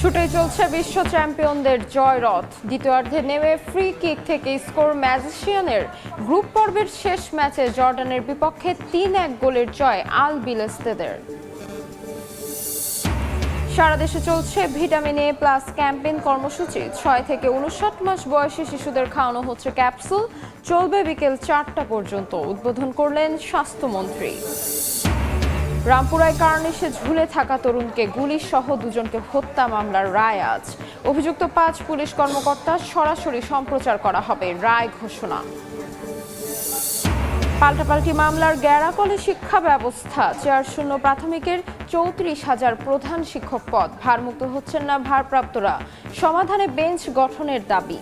ছুটে চলছে বিশ্ব চ্যাম্পিয়নদের জয়রথ। দ্বিতীয়ার্ধে নেমে ফ্রি কিক থেকে স্কোর ম্যাজিশিয়ানের গ্রুপ পর্বের শেষ ম্যাচে জর্ডানের বিপক্ষে ৩-১ গোলের জয় আল বিলেস্তেদের। সারা দেশে চলছে ভিটামিন এ প্লাস ক্যাম্পেইন কর্মসূচি। ৬ থেকে ৫৯ মাস বয়সী শিশুদের খাওয়ানো হচ্ছে ক্যাপসুল। চলবে বিকেল ৪টা পর্যন্ত। উদ্বোধন করলেন স্বাস্থ্যমন্ত্রী। রামপুরায় কার্নিশে ঝুলে থাকা তরুণকে গুলিসহ দুজনকে হত্যা মামলার রায় আজ। অভিযুক্ত ৫ পুলিশ কর্মকর্তা সরাসরি সম্প্রচার করা হবে রায় ঘোষণা। পাল্টাপাল্টি মামলার গ্যারাকলে শিক্ষা ব্যবস্থা। চেয়ারশূন্য প্রাথমিকের ৩৪,০০০ প্রধান শিক্ষক পদ। ভারমুক্ত হচ্ছেন না ভারপ্রাপ্তরা। সমাধানে বেঞ্চ গঠনের দাবি।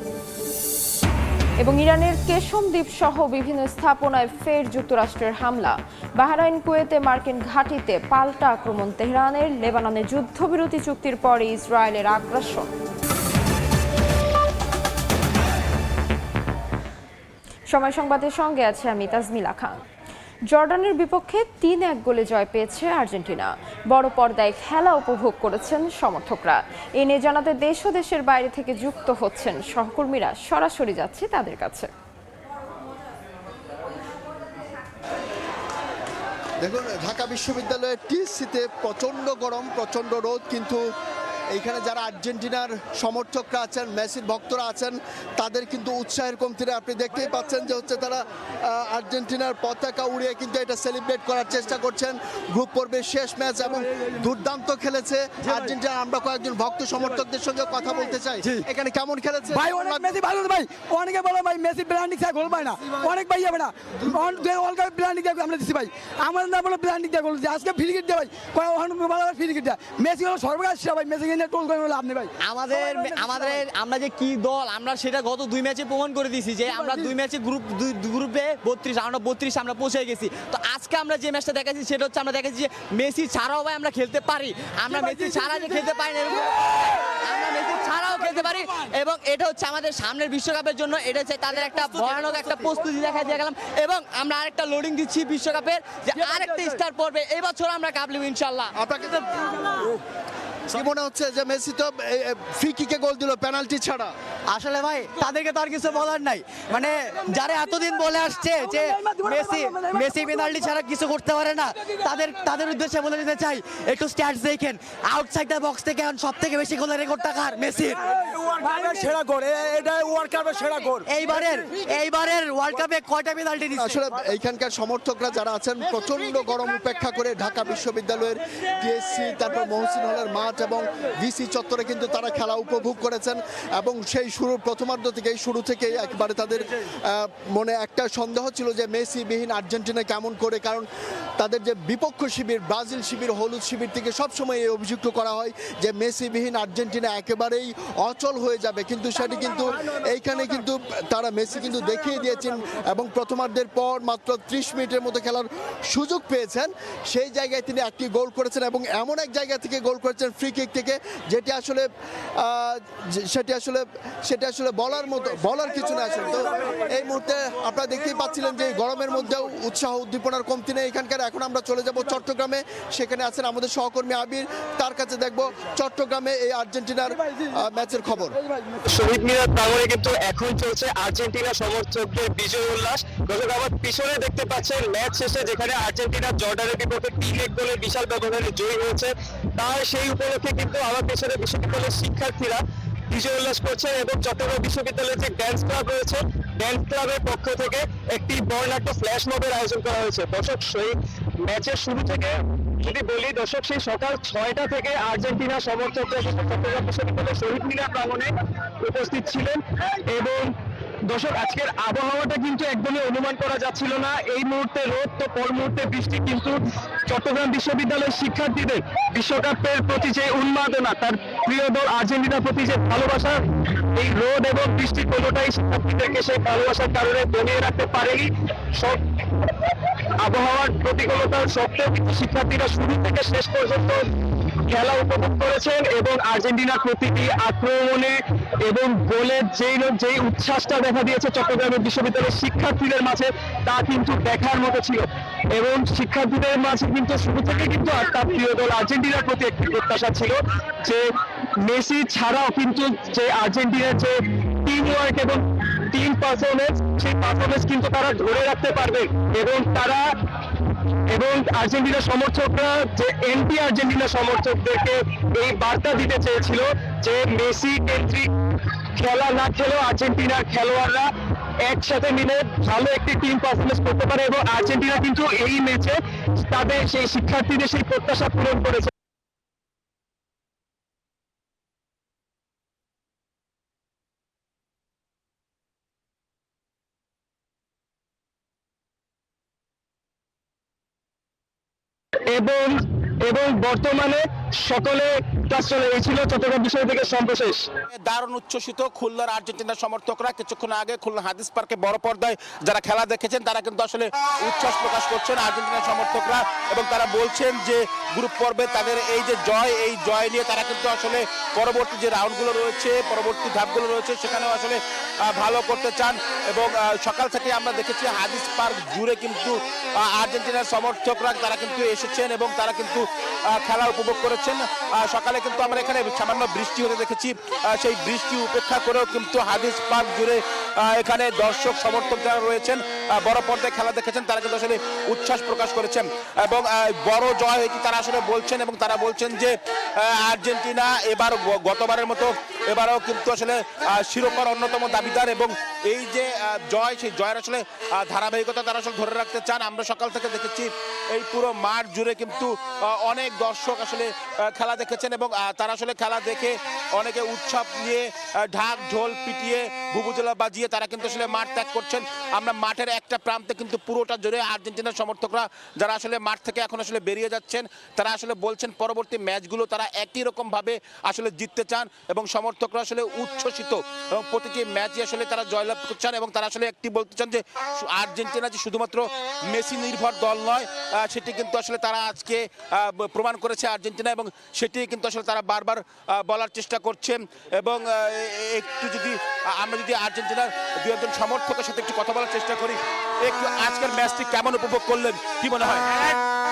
এবং ইরানের কেশম দ্বীপ সহ বিভিন্ন স্থাপনায় ফের যুক্তরাষ্ট্রের হামলা। বাহরাইন, কুয়েতে মার্কিন ঘাঁটিতে পাল্টা আক্রমণ তেহরানের। লেবাননে যুদ্ধবিরতি চুক্তির পরে ইসরায়েলের আগ্রাসন। সময় সংবাদের সঙ্গে আছে আমি তাজমিলা খান। জর্ডানের বিপক্ষে ৩-১ গোলে জয় পেয়েছে আর্জেন্টিনা। বড় পর্দায় খেলা উপভোগ করেছেন সমর্থকরা। এ নিয়ে জানাতে দেশ ও দেশের বাইরে থেকে যুক্ত হচ্ছেন সহকর্মীরা। সরাসরি যাচ্ছে তাদের কাছে। দেখুন, ঢাকা বিশ্ববিদ্যালয়ের টিএসসিতে প্রচণ্ড গরম, প্রচণ্ড রোদ, কিন্তু এইখানে যারা আর্জেন্টিনার সমর্থকরা আছেন, মেসির ভক্তরা আছেন, তাদের কিন্তু উৎসাহের কমতি নেই। আপনি দেখতেই পাচ্ছেন যে হচ্ছে তারা আর্জেন্টিনার পতাকা উড়িয়ে কিন্তু এটা সেলিব্রেট করার চেষ্টা করছেন। গ্রুপ পর্বের শেষ ম্যাচ এবং দুর্দান্ত খেলেছে আর্জেন্টিনা। আমরা কয়েকজন ভক্ত সমর্থকদের সঙ্গে কথা বলতে চাই। এখানে কেমন খেলেছে ভাই? অনেক মেসি ভালো ভাই, অনেকে বলে ভাই মেসি ব্র্যান্ডিং ছাড়া গোল পায় না, অনেক ভাই যাবে না। ওয়ার্ল্ড কাপ ব্র্যান্ডিং দিয়ে আমরা দিচ্ছি ভাই, আমার না বলে ব্র্যান্ডিং দিয়ে গোল দিচ্ছে। আজকে ফ্রি কিক দেয় ভাই, ফ্রি কিক দেয়। মেসি হলো সর্বকাশ ভাই, মেসি আমরা যে কি দল, আমরা সেটা গত 2 ম্যাচে প্রমাণ করে দিয়েছি যে আমরা 2 ম্যাচে গ্রুপে 32 আমরা পৌঁছে গেছি। তো আজকে আমরা যে ম্যাচটা দেখাচ্ছি সেটা হচ্ছে আমরা দেখাচ্ছি যে মেসি ছাড়াও ভাই আমরা খেলতে পারি। আমরা মেসি ছাড়া যে খেলতে পারি না, আমরা মেসি ছাড়াও খেলতে পারি। এবং এটা হচ্ছে আমাদের সামনের বিশ্বকাপের জন্য, এটা হচ্ছে তাদের একটা ভয়ানক একটা প্রস্তুতি দেখা গেলাম। এবং আমরা আরেকটা লোডিং দিচ্ছি বিশ্বকাপের, যে আরেকটা স্টার পড়বে এই বছর আমরা কাপ লিব ইনশাআল্লাহ। আপনাকে কি মনে হচ্ছে যে মেসি তো ফ্রি কিকে গোল দিল পেনাল্টি ছাড়া? আসলে ভাই তাদেরকে তো আর কিছু বলার নাই, মানে যারা এতদিন বলে আসছে যে মেসি পেনাল্টি ছাড়া কিছু করতে পারে না, তাদের উদ্দেশ্যে বলে দিতে চাই, একটু স্ট্যাটস দেখেন। আউটসাইড দ্য বক্স থেকে সব থেকে বেশি গোলের রেকর্ডটা কার? মেসির। সেরা গোল, এটা ওয়ার্ল্ড কাপের সেরা গোল। এইবারের ওয়ার্ল্ড কাপে কয়টা পেনাল্টি দিচ্ছে? আসলে এইখানকার সমর্থকরা যারা আছেন প্রচন্ড গরম উপেক্ষা করে ঢাকা বিশ্ববিদ্যালয়ের টিএসসি, তারপর মহসিন হলের মাঠ এবং ভিসি চত্বরে কিন্তু তারা খেলা উপভোগ করেছেন। এবং সেই প্রথমার্ধ থেকেই শুরু থেকেই একবারে তাদের মনে একটা সন্দেহ ছিল যে মেসি বিহীন আর্জেন্টিনা কেমন করে, কারণ তাদের যে বিপক্ষ শিবির ব্রাজিল শিবির, হলুদ শিবির থেকে সবসময় এই অভিযুক্ত করা হয় যে মেসি বিহীন আর্জেন্টিনা একেবারেই অচল হয়ে যাবে। কিন্তু সেটি কিন্তু এইখানে কিন্তু তারা মেসি কিন্তু দেখিয়ে দিয়েছেন এবং প্রথমার্ধের পর মাত্র 30 মিনিটের মতো খেলার সুযোগ পেয়েছেন। সেই জায়গায় তিনি একটি গোল করেছেন এবং এমন এক জায়গা থেকে গোল করেছেন ফ্রি কিক থেকে, যেটি আসলে বলার কিছু না। আসলে তো এই মুহূর্তে আপনারা দেখতেই পাচ্ছিলেন যে গরমের মধ্যেও উৎসাহ উদ্দীপনার কমতি নেই এখানকার। এখন আমরা চলে যাব চট্টগ্রামে, সেখানে আছেন আমাদের সহকর্মী আবির, তার কাছে দেখব চট্টগ্রামে এই আর্জেন্টিনার ম্যাচের খবর। শহীদ মিনার প্রাঙ্গণে কিন্তু এখন চলছে আর্জেন্টিনা সমর্থকদের বিজয় উল্লাস। দর্শক আমার পিছনে দেখতে পাচ্ছেন ম্যাচ শেষে যেখানে আর্জেন্টিনা জর্ডানের বিপক্ষে 3-1 গোলের বিশাল ব্যবধানে জয়ী হয়েছে, তার সেই উপলক্ষে কিন্তু আমার পেছনে বিশ্ববিদ্যালয়ের শিক্ষার্থীরা বিজয় উল্লাস করছে। এবং চট্টগ্রাম বিশ্ববিদ্যালয়ের যে ড্যান্স ক্লাব রয়েছে, ড্যান্স ক্লাবের পক্ষ থেকে একটি বর্ণাঢ্য ফ্ল্যাশ মবের আয়োজন করা হয়েছে। দর্শক সেই ম্যাচের শুরু থেকে যদি বলি, দর্শক সেই সকাল 6টা থেকে আর্জেন্টিনা সমর্থকরা চট্টগ্রাম বিশ্ববিদ্যালয়ের শহীদ মিনার প্রাঙ্গণে উপস্থিত ছিলেন। এবং দর্শক আজকের আবহাওয়াটা কিন্তু একদমই অনুমান করা যাচ্ছিল না। এই মুহূর্তে রোদ, তো পর মুহূর্তে বৃষ্টি, কিন্তু চট্টগ্রাম বিশ্ববিদ্যালয়ের শিক্ষার্থীদের বিশ্বকাপের প্রতি যে উন্মাদনা, তার প্রিয় দল আর্জেন্টিনার প্রতি যে ভালোবাসা, এই রোদ এবং বৃষ্টি কোনোটাই শিক্ষার্থীদেরকে সেই ভালোবাসার কারণে দমিয়ে রাখতে পারেনি। সব আবহাওয়ার প্রতিকূলতার সত্ত্বেও কিন্তু শিক্ষার্থীরা শুরু থেকে শেষ পর্যন্ত খেলা উপভোগ করেছেন। এবং আর্জেন্টিনার প্রতিটি আক্রমণে এবং গোলের যেই উচ্ছ্বাসটা দেখা দিয়েছে চট্টগ্রামের বিশ্ববিদ্যালয়ের শিক্ষার্থীদের মাঝে, তা কিন্তু দেখার মতো ছিল। এবং শিক্ষার্থীদের মাঝে কিন্তু শুরু থেকে কিন্তু তার প্রিয় দল আর্জেন্টিনার প্রতি একটি প্রত্যাশা ছিল যে মেসি ছাড়াও কিন্তু যে আর্জেন্টিনার যে টিম ওয়ার্ক এবং টিম পারফরমেন্স, সেই পারফরমেন্স কিন্তু তারা ধরে রাখতে পারবে এবং আর্জেন্টিনা সমর্থকরা যে এন্টি আর্জেন্টিনা সমর্থকদেরকে এই বার্তা দিতে চেয়েছিল যে মেসি কেন্দ্রিক খেলা না খেলেও আর্জেন্টিনার খেলোয়াড়রা একসাথে মিলে ভালো একটি টিম পারফরমেন্স করতে পারে এবং আর্জেন্টিনা কিন্তু এই ম্যাচে তাদের সেই শিক্ষার্থীদের সেই প্রত্যাশা পূরণ করেছে। এবং এবং বর্তমানে সকলে কাজ চলে গেছিল। চট্টগ্রাম বিষয় থেকে সর্বশেষ। দারুণ উচ্ছ্বসিত খুলনার আর্জেন্টিনার সমর্থকরা। কিছুক্ষণ আগে খুলনা হাদিস পার্কে বড় পর্দায় যারা খেলা দেখেছেন তারা কিন্তু আসলে উচ্ছ্বাস প্রকাশ করছেন আর্জেন্টিনার সমর্থকরা, এবং তারা বলছেন যে গ্রুপ পর্বে তাদের এই যে জয়, এই জয় নিয়ে তারা কিন্তু আসলে পরবর্তী যে রাউন্ডগুলো রয়েছে, পরবর্তী ধাপগুলো রয়েছে সেখানেও আসলে ভালো করতে চান। এবং সকাল থেকে আমরা দেখেছি হাদিস পার্ক জুড়ে কিন্তু আর্জেন্টিনার সমর্থকরা তারা কিন্তু এসেছেন এবং তারা কিন্তু খেলা উপভোগ করেছেন। সকালে কিন্তু আমরা এখানে সামান্য বৃষ্টি হতে দেখেছি, সেই বৃষ্টি উপেক্ষা করেও কিন্তু হাদিস পার্ক জুড়ে এখানে দর্শক সমর্থক যারা রয়েছেন বড় পর্দায় খেলা দেখেছেন তারা কিন্তু আসলে উচ্ছ্বাস প্রকাশ করেছেন এবং বড় জয় হয়েছে তারা আসলে বলছেন। এবং তারা বলছেন যে আর্জেন্টিনা এবার গতবারের মতো এবারও কিন্তু আসলে শিরোপার অন্যতম দাবিদার, এবং এই যে জয়, সেই জয়ের আসলে ধারাবাহিকতা তারা আসলে ধরে রাখতে চান। আমরা সকাল থেকে দেখেছি এই পুরো মাঠ জুড়ে কিন্তু অনেক দর্শক আসলে খেলা দেখেছেন এবং তারা আসলে খেলা দেখে অনেকে উৎসব নিয়ে ঢাক ঢোল পিটিয়ে বুবুজুলা বাজিয়ে তারা কিন্তু আসলে মাঠ ত্যাগ করছেন। আমরা মাঠের একটা প্রান্তে কিন্তু পুরোটা জুড়ে আর্জেন্টিনার সমর্থকরা যারা আসলে মাঠ থেকে এখন আসলে বেরিয়ে যাচ্ছেন তারা আসলে বলছেন পরবর্তী ম্যাচগুলো তারা একই রকম ভাবে আসলে জিততে চান এবং সমর্থকরা আসলে উচ্ছ্বসিত এবং প্রতিটি ম্যাচই আসলে তারা জয়লাভ করছেন। এবং তারা আসলে একটি বলতে চান যে আর্জেন্টিনা যে শুধুমাত্র মেসি নির্ভর দল নয়, সেটি কিন্তু আসলে তারা আজকে প্রমাণ করেছে আর্জেন্টিনা, এবং সেটি কিন্তু আসলে তারা বারবার বলার চেষ্টা করছেন। এবং একটু যদি আমরা যদি আর্জেন্টিনার দু একজন সমর্থকের সাথে একটু কথা বলার চেষ্টা করি, একটু আজকের ম্যাচটি কেমন উপভোগ করলেন, কি মনে হয়?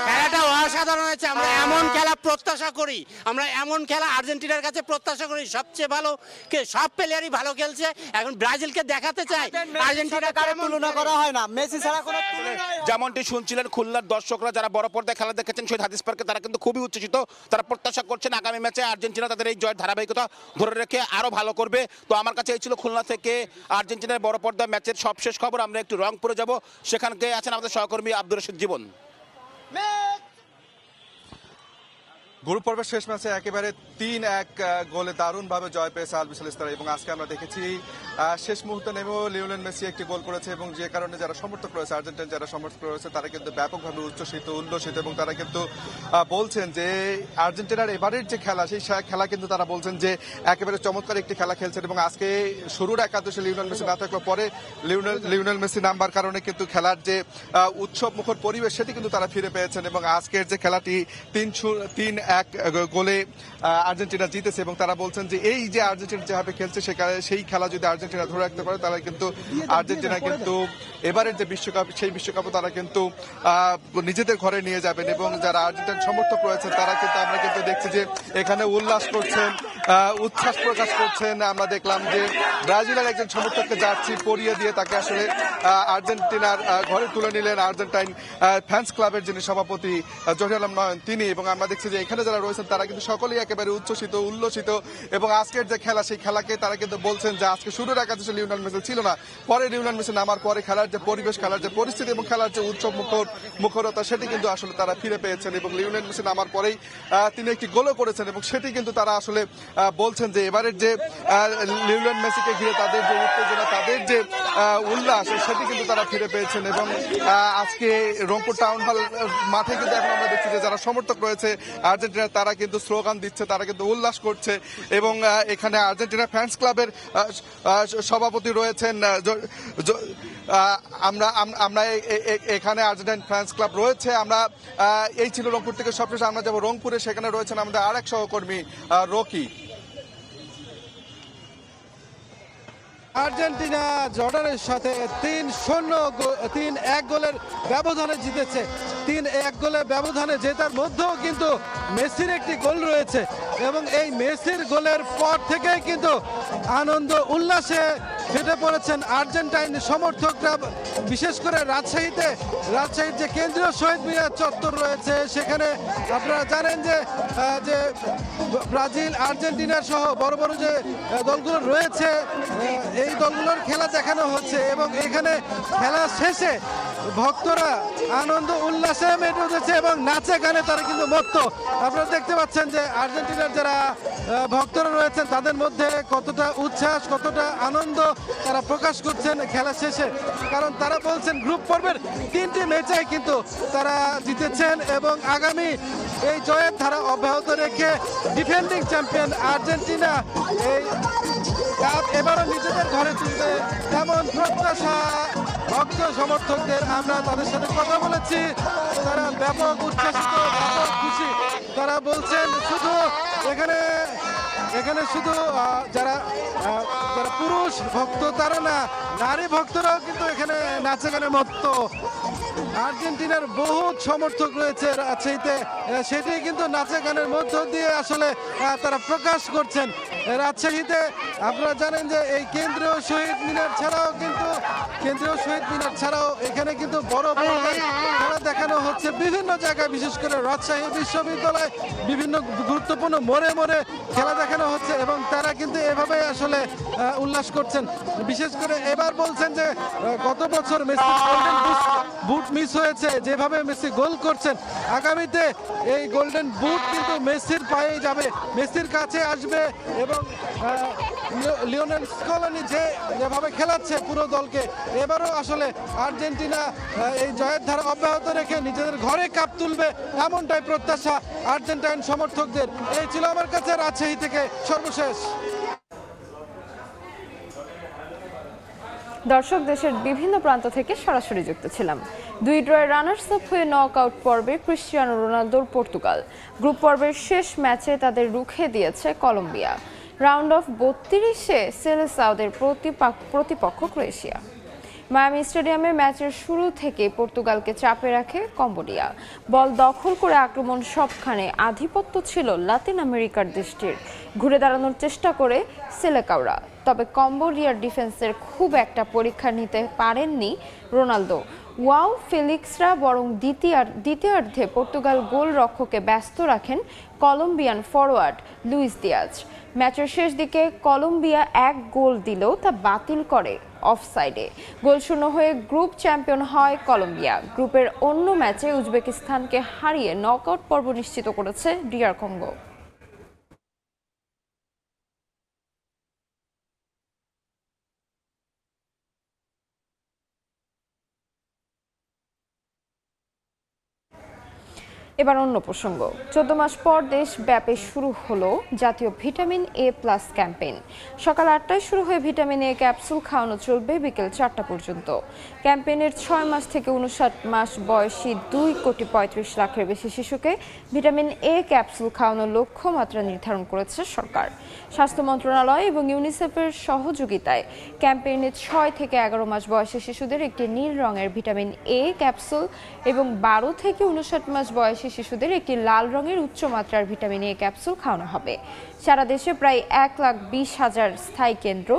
খেলাটা অসাধারণ হয়েছে। আমরা এমন খেলা প্রত্যাশা করি, আমরা এমন খেলা আর্জেন্টিনার কাছে প্রত্যাশা করি। সবচেয়ে ভালো সব প্লেয়ারই ভালো খেলছে, এখন ব্রাজিলকে দেখাতে চায় আর্জেন্টিনা কারো তুলনা করা হয় না, মেসি ছাড়া কোনো যেমনটি শুনছিলেন খুলনার দর্শকরা যারা বড় পর্দায় খেলা দেখেছেন শহীদ হাদিস পার্কে তারা কিন্তু খুবই উচ্ছ্বসিত। তারা প্রত্যাশা করছেন আগামী ম্যাচে আর্জেন্টিনা তাদের এই জয়ের ধারাবাহিকতা ধরে রেখে আরো ভালো করবে। তো আমার কাছে এই ছিল খুলনা থেকে আর্জেন্টিনার বড় পর্দা ম্যাচের সবশেষ খবর। আমরা একটু রংপুরে যাব, সেখানে আছেন আমাদের সহকর্মী আব্দুর রশিদ জীবন। গ্রুপ পর্বের শেষ ম্যাচে একেবারে 3-1 গোলে দারুণভাবে জয় পেয়েছে আলবিসেল ইস্তারা, এবং আজকে আমরা দেখেছি শেষ মুহূর্তে নেমেও লিওনেল মেসি একটি গোল করেছে, এবং যে কারণে যারা সমর্থক রয়েছে আর্জেন্টিনা যারা সমর্থক রয়েছে তারা কিন্তু ব্যাপকভাবে উচ্ছ্বসিত উল্লসিত, এবং তারা কিন্তু বলছেন যে আর্জেন্টিনার এবারের যে খেলা সেই খেলা কিন্তু তারা বলছেন যে একেবারে চমৎকার একটি খেলা খেলছেন। এবং আজকে শুরুর একাদশে লিওনেল মেসি না থাকলে পরে লিওনেল মেসি নাম্বার কারণে কিন্তু খেলার যে উৎসব মুখর পরিবেশ সেটি কিন্তু তারা ফিরে পেয়েছেন, এবং আজকের যে খেলাটি 3-1 গোলে আর্জেন্টিনা জিতেছে। এবং তারা বলছেন যে এই যে আর্জেন্টিনা যেভাবে খেলছে সেই খেলা যদি আর্জেন্টিনা ধরে রাখতে পারে তাহলে কিন্তু আর্জেন্টিনা কিন্তু এবারের যে বিশ্বকাপ সেই বিশ্বকাপও তারা কিন্তু নিজেদের ঘরে নিয়ে যাবেন। এবং যারা আর্জেন্টিনার সমর্থক রয়েছেন তারা কিন্তু আমরা কিন্তু দেখছি যে এখানে উল্লাস করছেন, উচ্ছ্বাস প্রকাশ করছেন। আমরা দেখলাম যে ব্রাজিলের একজন সমর্থককে জার্সি পরিয়ে দিয়ে তাকে আসলে আর্জেন্টিনার ঘরে তুলে নিলেন আর্জেন্টাইন ফ্যান্স ক্লাবের যিনি সভাপতি জহির আলম নয়ন তিনি। এবং আমরা দেখছি যে এখানে যারা রয়েছেন তারা কিন্তু সকলেই একেবারে উচ্ছ্বসিত উল্লসিত, এবং আজকের যে খেলা সেই খেলাকে তারা কিন্তু বলছেন যে আজকে শুরুর একাদশে লিওনেল মেসি ছিল না, পরে লিওনেল মেসি নামার পরে খেলার যে পরিবেশ, খেলার যে পরিস্থিতি এবং খেলার যে উৎসব মুখরতা সেটি কিন্তু আসলে তারা ফিরে পেয়েছেন। এবং লিওনেল মেসি নামার পরেই তিনি একটি গোলও করেছেন, এবং সেটি কিন্তু তারা আসলে বলছেন যে এবারের যে লিওনেল মেসিকে ঘিরে তাদের যে উত্তেজনা তাদের যে উল্লাস সেটি কিন্তু তারা ফিরে পেয়েছেন। এবং আজকে রংপুর টাউন হল মাঠে কিন্তু এখন আমরা দেখছি যে যারা সমর্থক রয়েছে আর্জেন্টিনা তারা কিন্তু স্লোগান দিচ্ছে, তারা কিন্তু উল্লাস করছে। এবং এখানে আর্জেন্টিনা ফ্যান্স ক্লাবের সভাপতি রয়েছেন, আমরা এখানে আর্জেন্টাইন ফ্যান্স ক্লাব রয়েছে। আমরা এই ছিল রংপুর থেকে সবশেষ, আমরা যাবো রংপুরে, সেখানে রয়েছেন আমাদের আরেক সহকর্মী রকি। আর্জেন্টিনা জর্ডানের সাথে 3-1 গোলের ব্যবধানে জিতেছে। 3-1 গোলে ব্যবধানে জেতার মধ্যেও কিন্তু মেসির একটি গোল রয়েছে এবং এই মেসির গোলের পর থেকেই কিন্তু আনন্দ উল্লাসে ফেটে পড়েছেন আর্জেন্টাইন সমর্থকরা। বিশেষ করে রাজশাহীর যে কেন্দ্রীয় শহীদ মিনার চত্বর রয়েছে সেখানে আপনারা জানেন যে ব্রাজিল, আর্জেন্টিনা সহ বড় বড় যে দলগুলো রয়েছে এই দলগুলোর খেলা দেখানো হচ্ছে এবং এখানে খেলা শেষে ভক্তরা আনন্দ উল্লাসে মেতে উঠেছে এবং নাচে গানে তারা কিন্তু মত্ত। আপনারা দেখতে পাচ্ছেন যে আর্জেন্টিনার যারা ভক্তরা রয়েছেন তাদের মধ্যে কতটা উচ্ছ্বাস, কতটা আনন্দ তারা প্রকাশ করছেন খেলা শেষে, কারণ তারা বলছেন গ্রুপ পর্বের 3টি ম্যাচে কিন্তু তারা জিতেছেন এবং আগামী এই জয়ের ধারা অব্যাহত রেখে ডিফেন্ডিং চ্যাম্পিয়ন আর্জেন্টিনা এই কাপ এবারও নিজেদের ঘরে তুলবে এমন প্রত্যাশা ভক্ত সমর্থকদের। আমরা তাদের সাথে কথা বলেছি, তারা ব্যাপক উচ্ছ্বাসিত, ব্যাপক খুশি। তারা বলছেন শুধু এখানে শুধু যারা পুরুষ ভক্ত তারা না, নারী ভক্তরাও কিন্তু এখানে নাচে গানে মত্ত। আর্জেন্টিনার বহু সমর্থক রয়েছে রাজশাহীতে, সেটি কিন্তু নাচে গানের মধ্য দিয়ে আসলে তারা প্রকাশ করছেন। রাজশাহীতে আপনারা জানেন যে এই কেন্দ্রীয় শহীদ মিনার ছাড়াও এখানে কিন্তু বড় বড় খেলা দেখানো হচ্ছে বিভিন্ন জায়গায়, বিশেষ করে রাজশাহী বিশ্ববিদ্যালয় বিভিন্ন গুরুত্বপূর্ণ মোড়ে মোড়ে খেলা দেখানো হচ্ছে এবং তারা কিন্তু এভাবেই আসলে উল্লাস করছেন। বিশেষ করে এবার বলছেন যে গত বছর মেসি গোল্ডেন বুট মিস হয়েছে, যেভাবে মেসি গোল করছেন আগামীতে এই গোল্ডেন বুট কিন্তু মেসির পায়েই যাবে, মেসির কাছে আসবে এবং লিওনেল স্কলানি যেভাবে খেলাচ্ছে পুরো দলকে, এবারও আসলে আর্জেন্টিনা এই জয়ের ধারা অব্যাহত রেখে নিজেদের ঘরে কাপ তুলবে এমনটাই প্রত্যাশা আর্জেন্টাইন সমর্থকদের। এই ছিল আমার কাছে রাজশাহী থেকে সর্বশেষ। দর্শক, দেশের বিভিন্ন প্রান্ত থেকে সরাসরি যুক্ত ছিলাম। 2 ড্রয়ে রানার্স আপ হয়ে নক আউট পর্বে ক্রিস্টিয়ানো রোনালদোর পর্তুগাল। গ্রুপ পর্বের শেষ ম্যাচে তাদের রুখে দিয়েছে কলম্বিয়া। রাউন্ড অফ 32-এ সেলেসাওদের প্রতিপক্ষ ক্রোয়েশিয়া। মায়ামি স্টেডিয়ামে ম্যাচের শুরু থেকে পর্তুগালকে চাপে রাখে কম্বোডিয়া। বল দখল করে আক্রমণ সবখানে আধিপত্য ছিল লাতিন আমেরিকার দেশটির। ঘুরে দাঁড়ানোর চেষ্টা করে সেলেকাওরা, তবে কম্বোডিয়ার ডিফেন্সের খুব একটা পরীক্ষা নিতে পারেননি রোনালদো। ওয়াও ফেলিক্সরা বরং দ্বিতীয়ার্ধে পর্তুগাল গোলরক্ষককে ব্যস্ত রাখেন কলম্বিয়ান ফরোয়ার্ড লুইস দিয়াজ। ম্যাচের শেষ দিকে কলম্বিয়া 1 গোল দিলেও তা বাতিল করে অফসাইডে। গোলশূন্য হয়ে গ্রুপ চ্যাম্পিয়ন হয় কলম্বিয়া। গ্রুপের অন্য ম্যাচে উজবেকিস্তানকে হারিয়ে নকআউট পর্ব নিশ্চিত করেছে ডিআর কঙ্গো। এবার অন্য প্রসঙ্গ। 14 মাস পর দেশব্যাপী শুরু হলো জাতীয় ভিটামিন A+ ক্যাম্পেইন। সকাল 8টায় শুরু হয়ে ভিটামিন A ক্যাপসুল খাওয়ানো চলবে বিকেল 4টা পর্যন্ত। ক্যাম্পেইনের 6 মাস থেকে 59 মাস বয়সী 2.35 লাখের বেশি শিশুকে ভিটামিন A ক্যাপসুল খাওয়ানোর লক্ষ্যমাত্রা নির্ধারণ করেছে সরকার। স্বাস্থ্য মন্ত্রণালয় এবং ইউনিসেফের সহযোগিতায় ক্যাম্পেইনে 6 থেকে 11 মাস বয়সী শিশুদের একটি নীল রঙের ভিটামিন A ক্যাপসুল এবং 12 থেকে 59 মাস বয়সী শিশুদের একটি লাল রঙের উচ্চমাত্রার ভিটামিন A ক্যাপসুল খাওয়ানো হবে। সারা দেশে প্রায় 1,20,000 স্থায়ী কেন্দ্র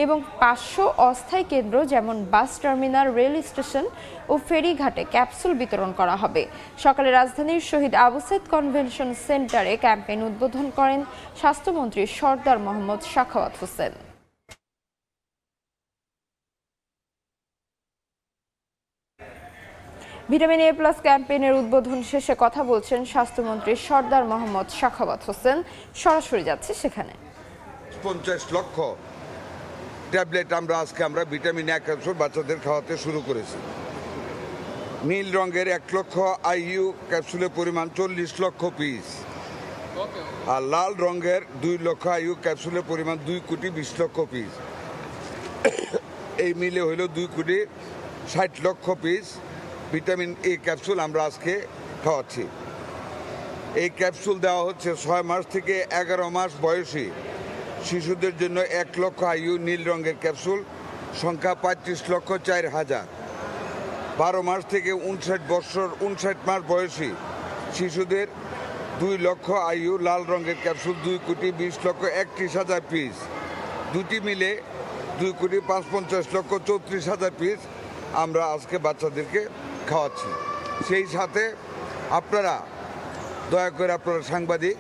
এবং 500 অস্থায়ী কেন্দ্র যেমন বাস টার্মিনাল, রেল স্টেশন ও ফেরিঘাটে ক্যাপসুল বিতরণ করা হবে। সকালে রাজধানীর শহীদ আবু সাইদ কনভেনশন সেন্টারে ক্যাম্পেইন উদ্বোধন করেন স্বাস্থ্যমন্ত্রী সরদার মোহাম্মদ সাখাওয়াত হোসেন। ভিটামিন A+ ক্যাম্পেইনের উদ্বোধন শেষে কথা বলছেন স্বাস্থ্যমন্ত্রী সরদার মোহাম্মদ সাখাওয়াত হোসেন। সরাসরি যাচ্ছে সেখানে। 50 লক্ষ ট্যাবলেট আমরা ভিটামিন A ক্যাপসুল বাচ্চাদের খাওয়াতে শুরু করেছি। নীল রঙের 1 লক্ষ IU ক্যাপসুলের পরিমাণ 40 লক্ষ পিস, আর লাল রঙের 2 লক্ষ IU ক্যাপসুলের পরিমাণ 2,20,00,000 পিস। এই মিলে হইল 2,60,00,000 পিস ভিটামিন A ক্যাপসুল আমরা আজকে খাওয়াচ্ছি। এই ক্যাপসুল দেওয়া হচ্ছে 6 মাস থেকে 11 মাস বয়সী শিশুদের জন্য 1 লক্ষ IU নীল রঙের ক্যাপসুল, সংখ্যা 35,04,000। 12 মাস থেকে 59 মাস বয়সী শিশুদের 2 লক্ষ আইইউ লাল রঙের ক্যাপসুল 2,20,31,000 পিস, দুটি মিলে 2,55,34,000 পিস আমরা আজকে বাচ্চাদেরকে খাওয়াচ্ছি। সেই সাথে আপনারা দয়া করে আপনারা সাংবাদিক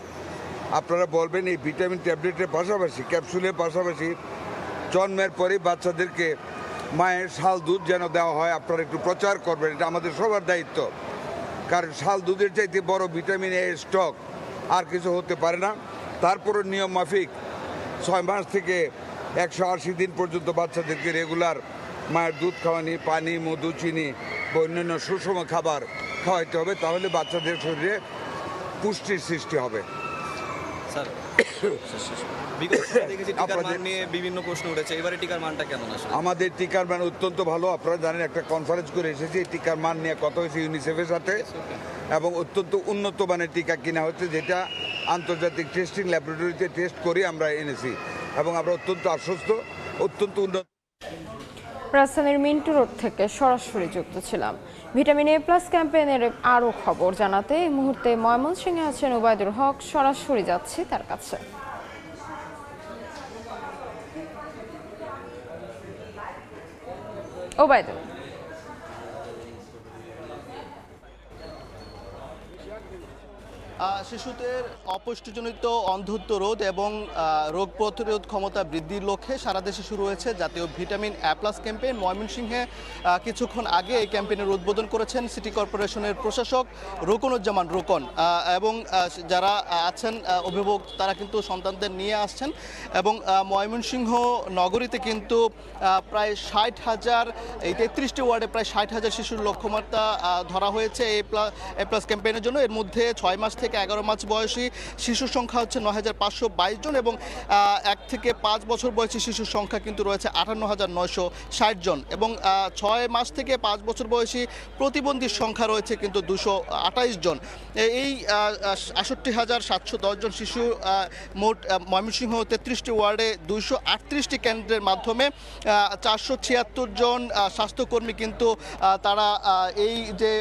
আপনারা বলবেন এই ভিটামিন ট্যাবলেটের পাশাপাশি ক্যাপসুলের পাশাপাশি জন্মের পরে বাচ্চাদেরকে মায়ের শাল দুধ যেন দেওয়া হয়, আপনারা একটু প্রচার করবেন, এটা আমাদের সবার দায়িত্ব। কারণ শাল দুধের চাইতে বড় ভিটামিন এ স্টক আর কিছু হতে পারে না। তারপরে নিয়ম মাফিক 6 মাস থেকে 180 দিন পর্যন্ত বাচ্চাদেরকে রেগুলার মায়ের দুধ খাওয়ানি, পানি, মধু, চিনি বা অন্যান্য সুষম খাবার খাওয়াইতে হবে, তাহলে বাচ্চাদের শরীরে পুষ্টির সৃষ্টি হবে। স্যার বিগত সময়ে দেখেছি টিকার মান নিয়ে বিভিন্ন প্রশ্ন উঠেছে, এবারে টিকার মানটা কেমন আসলে? আমাদের টিকার মান অত্যন্ত ভালো। আপনারা জানেন একটা কনফারেন্স করে এসেছি, এই টিকার মান নিয়ে কথা হয়েছে ইউনিসেফের সাথে, এবং অত্যন্ত উন্নত মানের টিকা কিনা হচ্ছে, যেটা আন্তর্জাতিক টেস্টিং ল্যাবরেটরিতে টেস্ট করে আমরা এনেছি, এবং আমরা অত্যন্ত আশ্বস্ত, অত্যন্ত উন্নত। রাজধানীর মিন্টু রোড থেকে সরাসরি যুক্ত ছিলাম ভিটামিন এ প্লাস ক্যাম্পেইনের আরও খবর জানাতে। এই মুহূর্তে ময়মনসিংহে আছেন ওবায়দুল হক, সরাসরি যাচ্ছি তার কাছে। ওবায়দুল, শিশুদের অপুষ্টিজনিত অন্ধত্ব রোধ এবং রোগ প্রতিরোধ ক্ষমতা বৃদ্ধির লক্ষ্যে সারা দেশে শুরু হয়েছে জাতীয় ভিটামিন এ প্লাস ক্যাম্পেইন। ময়মনসিংহে কিছুক্ষণ আগে এই ক্যাম্পেইনের উদ্বোধন করেছেন সিটি কর্পোরেশনের প্রশাসক রোকনুজ্জামান রোকন, এবং যারা আছেন অভিভাবক তারা কিন্তু সন্তানদের নিয়ে আসছেন, এবং ময়মনসিংহ নগরীতে কিন্তু প্রায় 60,000 এই 33টি ওয়ার্ডে প্রায় 60,000 শিশুর লক্ষ্যমাত্রা ধরা হয়েছে এ প্লাস ক্যাম্পেইনের জন্য। এর মধ্যে 6 মাস থেকে 11 মাস বয়সী শিশুর সংখ্যা হচ্ছে 9,522 জন, এবং 1 থেকে 5 বছর বয়সী শিশুর সংখ্যা কিন্তু রয়েছে 58,960 জন, এবং 6 মাস থেকে 5 বছর বয়সী প্রতিবন্ধীর সংখ্যা রয়েছে কিন্তু 228 জন। এই 68,710 জন শিশু মোট ময়মনসিংহ 33টি ওয়ার্ডে 238টি কেন্দ্রের মাধ্যমে 476 জন স্বাস্থ্যকর্মী কিন্তু তারা এই যে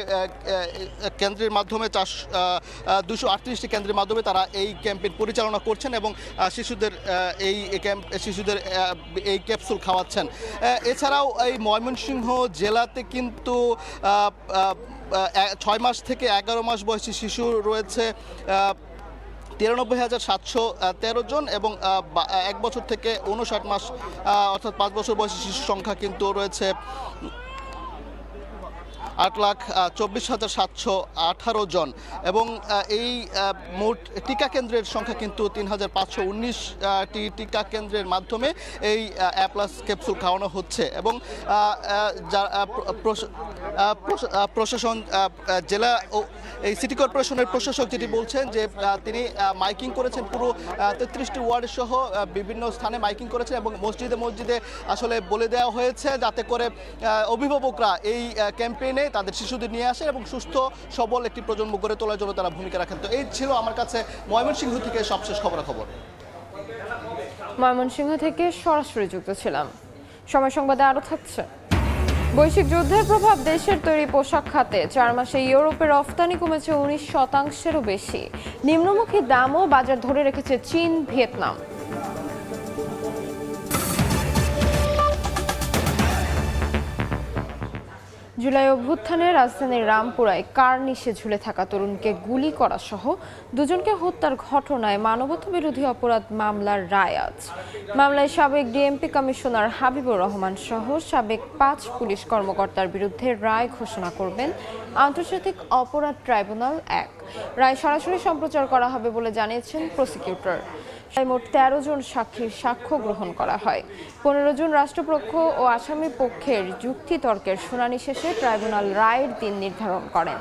কেন্দ্রের মাধ্যমে 238টি কেন্দ্রের মাধ্যমে তারা এই ক্যাম্পেইন পরিচালনা করছেন, এবং শিশুদের এই ক্যাপসুল খাওয়াচ্ছেন। এছাড়াও এই ময়মনসিংহ জেলাতে কিন্তু 6 মাস থেকে 11 মাস বয়সী শিশু রয়েছে 93,713 জন, এবং 1 বছর থেকে 59 মাস অর্থাৎ 5 বছর বয়সী শিশুর সংখ্যা কিন্তু রয়েছে 8,24,718 জন, এবং এই মোট টিকা কেন্দ্রের সংখ্যা কিন্তু 3,519টি টিকা কেন্দ্রের মাধ্যমে এই এ প্লাস ক্যাপসুল খাওয়ানো হচ্ছে। এবং প্রশাসন জেলা ও এই সিটি কর্পোরেশনের প্রশাসক যেটি বলছেন যে তিনি মাইকিং করেছেন পুরো 33টি ওয়ার্ড সহ বিভিন্ন স্থানে মাইকিং করেছেন, এবং মসজিদে আসলে বলে দেওয়া হয়েছে যাতে করে অভিভাবকরা এই ক্যাম্পেইনে তাদের শিশুদের নিয়ে আসে এবং সুস্থ সবল একটি প্রজন্ম গড়ে তোলার জন্য তারা ভূমিকা রাখেন। তো এই ছিল আমার কাছে ময়মনসিংহ থেকে সবশেষ খবরাখবর। ময়মনসিংহ থেকে সরাসরি যুক্ত ছিলাম। সময় সংবাদে আরও থাকছে। বৈশ্বিক যুদ্ধের প্রভাব দেশের তৈরি পোশাক খাতে 4 মাসে ইউরোপের রফতানি কমেছে 19%-এরও বেশি। নিম্নমুখী দামও বাজার ধরে রেখেছে চীন, ভিয়েতনাম। জুলাই অভ্যুত্থানে রাজধানীর রামপুরায় কার্নিশে ঝুলে থাকা তরুণকে গুলি করা সহ 2 জনকে হত্যার ঘটনায় মানবতাবিরোধী অপরাধ মামলার রায় আজ। মামলায় সাবেক ডিএমপি কমিশনার হাবিবুর রহমান সহ সাবেক 5 পুলিশ কর্মকর্তার বিরুদ্ধে রায় ঘোষণা করবেন আন্তর্জাতিক অপরাধ ট্রাইব্যুনাল 1। রায় সরাসরি সম্প্রচার করা হবে বলে জানিয়েছেন প্রসিকিউটর। মোট 13 জন সাক্ষীর সাক্ষ্য গ্রহণ করা হয়। 15 জন রাষ্ট্রপক্ষ ও আসামি পক্ষের যুক্তিতর্কের শুনানি শেষে ট্রাইব্যুনাল রায়ের দিন নির্ধারণ করেন।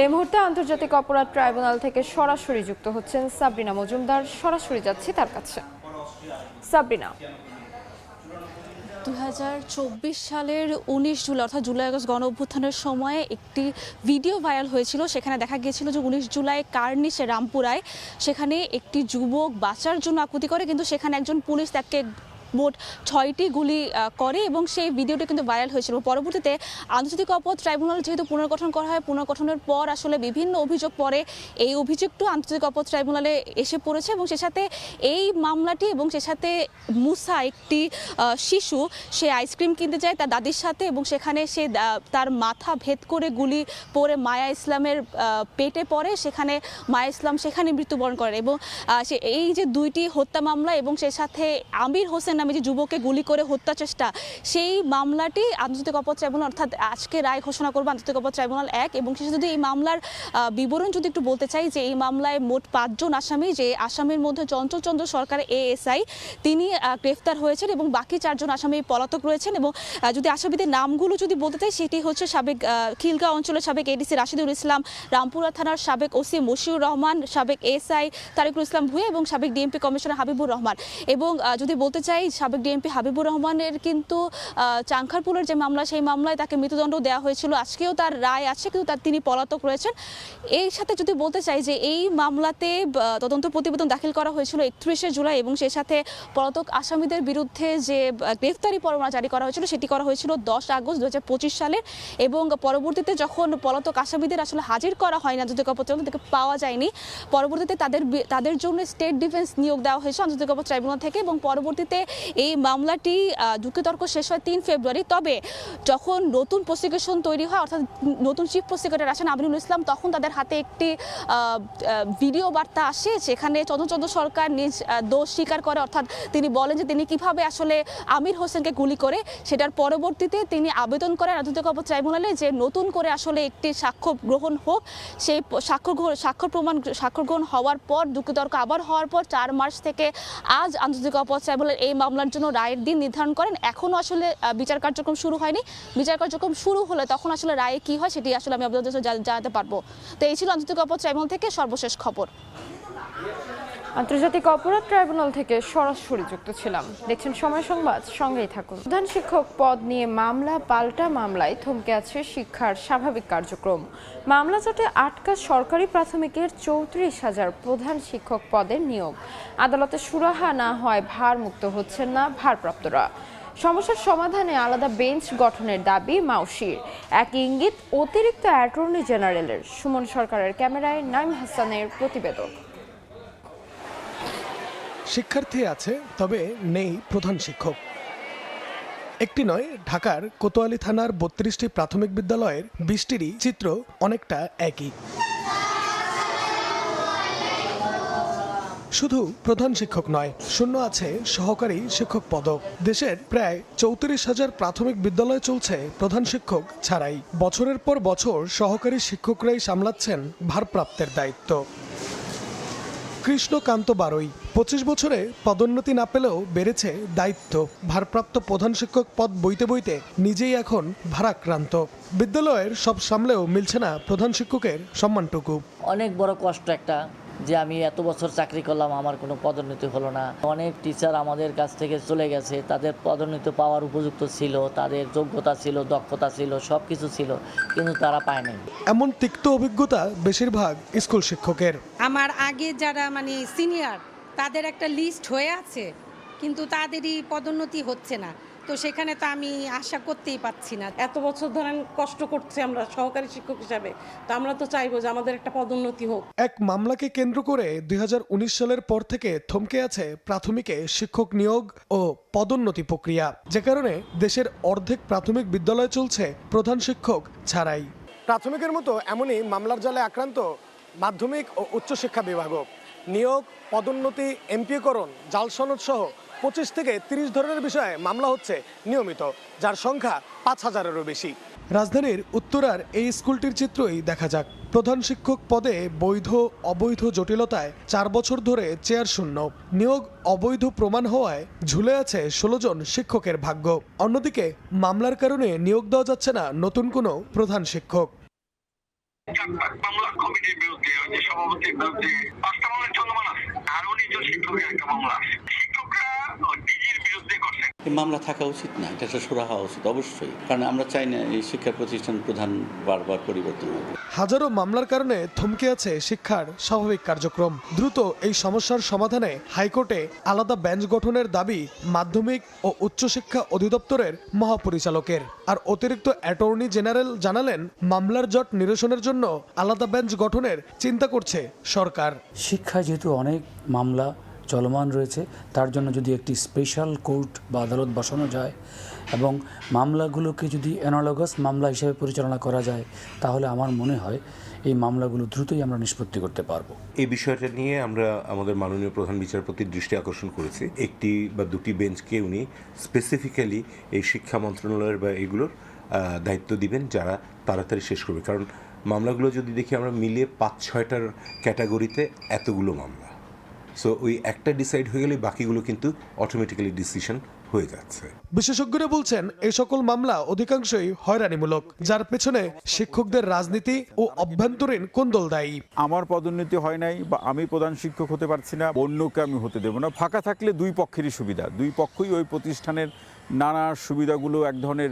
এই মুহূর্তে আন্তর্জাতিক অপরাধ ট্রাইব্যুনাল থেকে সরাসরি যুক্ত হচ্ছেন সাবরিনা মজুমদার, সরাসরি যাচ্ছি তার কাছে। সাবরিনা, 2024 সালের 19 জুলাই অর্থাৎ জুলাই আগস্ট গণ অভ্যুত্থানের সময়ে একটি ভিডিও ভাইরাল হয়েছিল। সেখানে দেখা গিয়েছিল যে 19 জুলাই কার্নিশে রামপুরায় সেখানে একটি যুবক বাঁচার জন্য আকুতি করে, কিন্তু সেখানে একজন পুলিশ তাকে মোট 6টি গুলি করে এবং সেই ভিডিওটি কিন্তু ভাইরাল হয়েছিল। পরবর্তীতে আন্তর্জাতিক অপরাধ ট্রাইব্যুনাল যেহেতু পুনর্গঠন করা হয়, পুনর্গঠনের পর আসলে বিভিন্ন অভিযোগ পড়ে, এই অভিযোগটি আন্তর্জাতিক অপরাধ ট্রাইব্যুনালে এসে পড়েছে এবং সে সাথে এই মামলাটি এবং সে সাথে মুসা একটি শিশু সে আইসক্রিম কিনতে যায় তার দাদির সাথে এবং সেখানে সে তার মাথা ভেদ করে গুলি পড়ে মায়া ইসলামের পেটে পড়ে, সেখানে মায়া ইসলাম সেখানে মৃত্যুবরণ করে এবং সে এই যে দুইটি হত্যা মামলা এবং সে সাথে আমির হোসেন নামে যে যুবককে গুলি করে হত্যা চেষ্টা, সেই মামলাটি আন্তর্জাতিক অপরাধ ট্রাইব্যুনাল অর্থাৎ আজকে রায় ঘোষণা করবে আন্তর্জাতিক অপরাধ ট্রাইব্যুনাল 1। এবং শেষে যদি এই মামলার বিবরণ যদি একটু বলতে চাই যে এই মামলায় মোট 5 জন আসামি, যে আসামির মধ্যে চঞ্চল চন্দ্র সরকার এএসআই তিনি গ্রেফতার হয়েছেন এবং বাকি 4 জন আসামি পলাতক রয়েছেন। এবং যদি আসামিদের নামগুলো যদি বলতে চাই সেটি হচ্ছে সাবেক খিলগাঁও অঞ্চলের সাবেক এডিসি রাশিদুল ইসলাম, রামপুরা থানার সাবেক ওসি মশিউর রহমান, সাবেক এসআই তারিকুল ইসলাম ভুঁইয়া এবং সাবেক ডিএমপি কমিশনার হাবিবুর রহমান। এবং যদি বলতে চাই সাবেক ডিএমপি হাবিবুর রহমানের কিন্তু চাংখারপুলের যে মামলা সেই মামলায় তাকে মৃত্যুদণ্ড দেওয়া হয়েছিল, আজকেও তার রায় আছে কিন্তু তিনি পলাতক রয়েছেন। এই সাথে যদি বলতে চাই যে এই মামলাতে তদন্ত প্রতিবেদন দাখিল করা হয়েছিল 31শে জুলাই এবং সেই সাথে পলাতক আসামিদের বিরুদ্ধে যে গ্রেফতারি পরোয়ানা জারি করা হয়েছিল সেটি করা হয়েছিল 10 আগস্ট 2025 সালে এবং পরবর্তীতে যখন পলাতক আসামিদের আসলে হাজির করা হয় না আন্তর্জাতিক অপরাধ ট্রাইব্যুনাল থেকে পাওয়া যায়নি, পরবর্তীতে তাদের জন্য স্টেট ডিফেন্স নিয়োগ দেওয়া হয়েছে আন্তর্জাতিক অপরাধ ট্রাইব্যুনাল থেকে এবং পরবর্তীতে এই মামলাটি যুক্তিতর্ক শেষ হয় 3 ফেব্রুয়ারি। তবে যখন নতুন প্রসিকিউশন তৈরি হয় অর্থাৎ নতুন চিফ প্রসিকিউটর আসেন আমিনুল ইসলাম, তখন তাদের হাতে একটি ভিডিও বার্তা আসে, সেখানে চন্দ্র সরকার নিজ দোষ স্বীকার করে, অর্থাৎ তিনি বলেন যে তিনি কিভাবে আসলে আমির হোসেনকে গুলি করে। সেটার পরবর্তীতে তিনি আবেদন করেন আন্তর্জাতিক অপরাধ ট্রাইব্যুনালে যে নতুন করে আসলে একটি সাক্ষ্য গ্রহণ হোক। সেই সাক্ষ্য গ্রহণ হওয়ার পর যুক্তিতর্ক আবার হওয়ার পর 4 মার্চ থেকে আজ আন্তর্জাতিক অপরাধ ট্রাইব্যুনাল এই মামলার জন্য রায়ের দিন নির্ধারণ করেন। এখনও আসলে বিচার কার্যক্রম শুরু হয়নি, বিচার কার্যক্রম শুরু হলে তখন আসলে রায়ে কি হয় সেটি আসলে আমি আপনাদের জানাতে পারবো। তো এই ছিল আন্তর্জাতিক অপরাধ ট্রাইব্যুনাল থেকে সর্বশেষ খবর। আন্তর্জাতিক অপরাধ ট্রাইব্যুনাল থেকে সরাসরি যুক্ত ছিলাম। দেখছেন সময় সংবাদ, সঙ্গেই থাকুন। প্রধান শিক্ষক পদ নিয়ে মামলা পাল্টা মামলায় থমকে আছে শিক্ষার স্বাভাবিক কার্যক্রম। মামলা জটে আটকা সরকারি প্রাথমিকের 34,000 প্রধান শিক্ষক পদের নিয়োগ। আদালতে সুরাহা না হয় ভারমুক্ত হচ্ছেন না ভারপ্রাপ্তরা। সমস্যার সমাধানে আলাদা বেঞ্চ গঠনের দাবি মাউশির। এক ইঙ্গিত অতিরিক্ত অ্যাটর্নি জেনারেলের। সুমন সরকারের ক্যামেরায় নাইম হাসানের প্রতিবেদন। শিক্ষার্থী আছে, তবে নেই প্রধান শিক্ষক। একটি নয়, ঢাকার কোতোয়ালি থানার 32টি প্রাথমিক বিদ্যালয়ের 20টিরই চিত্র অনেকটা একই। শুধু প্রধান শিক্ষক নয়, শূন্য আছে সহকারী শিক্ষক পদও। দেশের প্রায় 34,000 প্রাথমিক বিদ্যালয় চলছে প্রধান শিক্ষক ছাড়াই। বছরের পর বছর সহকারী শিক্ষকরাই সামলাচ্ছেন ভারপ্রাপ্তের দায়িত্ব। কৃষ্ণকান্ত বারই 25 বছরে পদোন্নতি না পেলেও বেড়েছে দায়িত্ব। ভারপ্রাপ্ত প্রধান শিক্ষক পদ বইতে বইতে নিজেই এখন ভারাক্রান্ত। বিদ্যালয়ের সব সামলেও মিলছে না প্রধান শিক্ষকের সম্মানটুকু। অনেক বড় কষ্ট একটা, যে আমি এত বছর চাকরি করলাম, আমার কোনো পদোন্নতি হলো না। অনেক টিচার আমাদের কাছ থেকে চলে গেছে, তাদের পদোন্নতি পাওয়ার উপযুক্ত ছিল, তাদের যোগ্যতা ছিল, দক্ষতা ছিল, সব কিছু ছিল, কিন্তু তারা পায়নি। এমন তিক্ত অভিজ্ঞতা বেশিরভাগ স্কুল শিক্ষকের। আমার আগে যারা সিনিয়র তাদের একটা লিস্ট হয়ে আছে, কিন্তু তাদেরই পদোন্নতি হচ্ছে না। তো সেখানে তো আমি আশা করতেই পাচ্ছি না। এত বছর ধরেন কষ্ট করছি আমরা সহকারী শিক্ষক হিসাবে, তো আমরা তো চাইবো যে আমাদের একটা পদোন্নতি হোক। এক মামলাকে কেন্দ্র করে 2019 সালের পর থেকে থমকে আছে প্রাথমিকে শিক্ষক নিয়োগ ও পদোন্নতি প্রক্রিয়া, যে কারণে দেশের অর্ধেক প্রাথমিক বিদ্যালয় চলছে প্রধান শিক্ষক ছাড়াই। প্রাথমিকের মতো এমনই মামলার জালে আক্রান্ত মাধ্যমিক ও উচ্চশিক্ষা বিভাগও। নিয়োগ, পদোন্নতি, এমপিকরণ, জাল সনদ সহ 25 থেকে 30 ধরনের বিষয়ে মামলা হচ্ছে নিয়মিত, যার সংখ্যা 5,000-এরও বেশি। রাজধানীর উত্তরার এই স্কুলটির চিত্রই দেখা যাক। প্রধান শিক্ষক পদে বৈধ অবৈধ জটিলতায় 4 বছর ধরে চেয়ার শূন্য। নিয়োগ অবৈধ প্রমাণ হওয়ায় ঝুলে আছে 16 জন শিক্ষকের ভাগ্য। অন্যদিকে মামলার কারণে নিয়োগ দেওয়া যাচ্ছে না নতুন কোনো প্রধান শিক্ষক। কমিটির বিরুদ্ধে, সভাপতির বিরুদ্ধে 5টা মামলা চলমান আছে, আর 19 জন শিক্ষকের একটা মামলা আছে। শিক্ষকরা ডিজির বিরুদ্ধে করছে। মামলা থাকা উচিত না, এটা সুরাহা হওয়া উচিত অবশ্যই, কারণ আমরা চাই না এই শিক্ষা প্রতিষ্ঠান প্রধান বারবার পরিবর্তন হবে। হাজারো মামলার কারণে থমকে আছে শিক্ষার স্বাভাবিক কার্যক্রম। দ্রুত এই সমস্যার সমাধানে হাইকোর্টে আলাদা বেঞ্চ গঠনের দাবি মাধ্যমিক ও উচ্চশিক্ষা অধিদপ্তরের মহাপরিচালকের। আর অতিরিক্ত অ্যাটর্নি জেনারেল জানালেন, মামলার জট নিরসনের জন্য আলাদা বেঞ্চ গঠনের চিন্তা করছে সরকার। শিক্ষায় যেহেতু অনেক মামলা চলমান রয়েছে, তার জন্য যদি একটি স্পেশাল কোর্ট বা আদালত বসানো যায় এবং মামলাগুলোকে যদি অ্যানালগাস মামলা হিসেবে পরিচালনা করা যায়, তাহলে আমার মনে হয় এই মামলাগুলো দ্রুতই আমরা নিষ্পত্তি করতে পারবো। এই বিষয়টা নিয়ে আমরা আমাদের মাননীয় প্রধান বিচারপতির দৃষ্টি আকর্ষণ করেছি। একটি বা দুটি বেঞ্চকে উনি স্পেসিফিক্যালি এই শিক্ষা মন্ত্রণালয়ের বা এগুলোর দায়িত্ব দিবেন, যারা তাড়াতাড়ি শেষ করবে। কারণ মামলাগুলো যদি দেখি আমরা মিলিয়ে 5-6টার ক্যাটাগরিতে এতগুলো মামলা, সো ওই একটা ডিসাইড হয়ে গেলে বাকিগুলো কিন্তু অটোমেটিক্যালি ডিসিশন হয়ে যাচ্ছে। বিশেষজ্ঞরা বলছেন, এই সকল মামলা অধিকাংশই হয়রানিমূলক, যার পেছনে শিক্ষকদের রাজনীতি ও অভ্যন্তরীণ কোন্দল দায়ী। আমার পদোন্নতি হয় নাই বা আমি প্রধান শিক্ষক হতে পারছি না, অন্যকে আমি হতে দেব না। ফাঁকা থাকলে দুই পক্ষেরই সুবিধা, দুই পক্ষই ওই প্রতিষ্ঠানের নানা সুবিধাগুলো এক ধরনের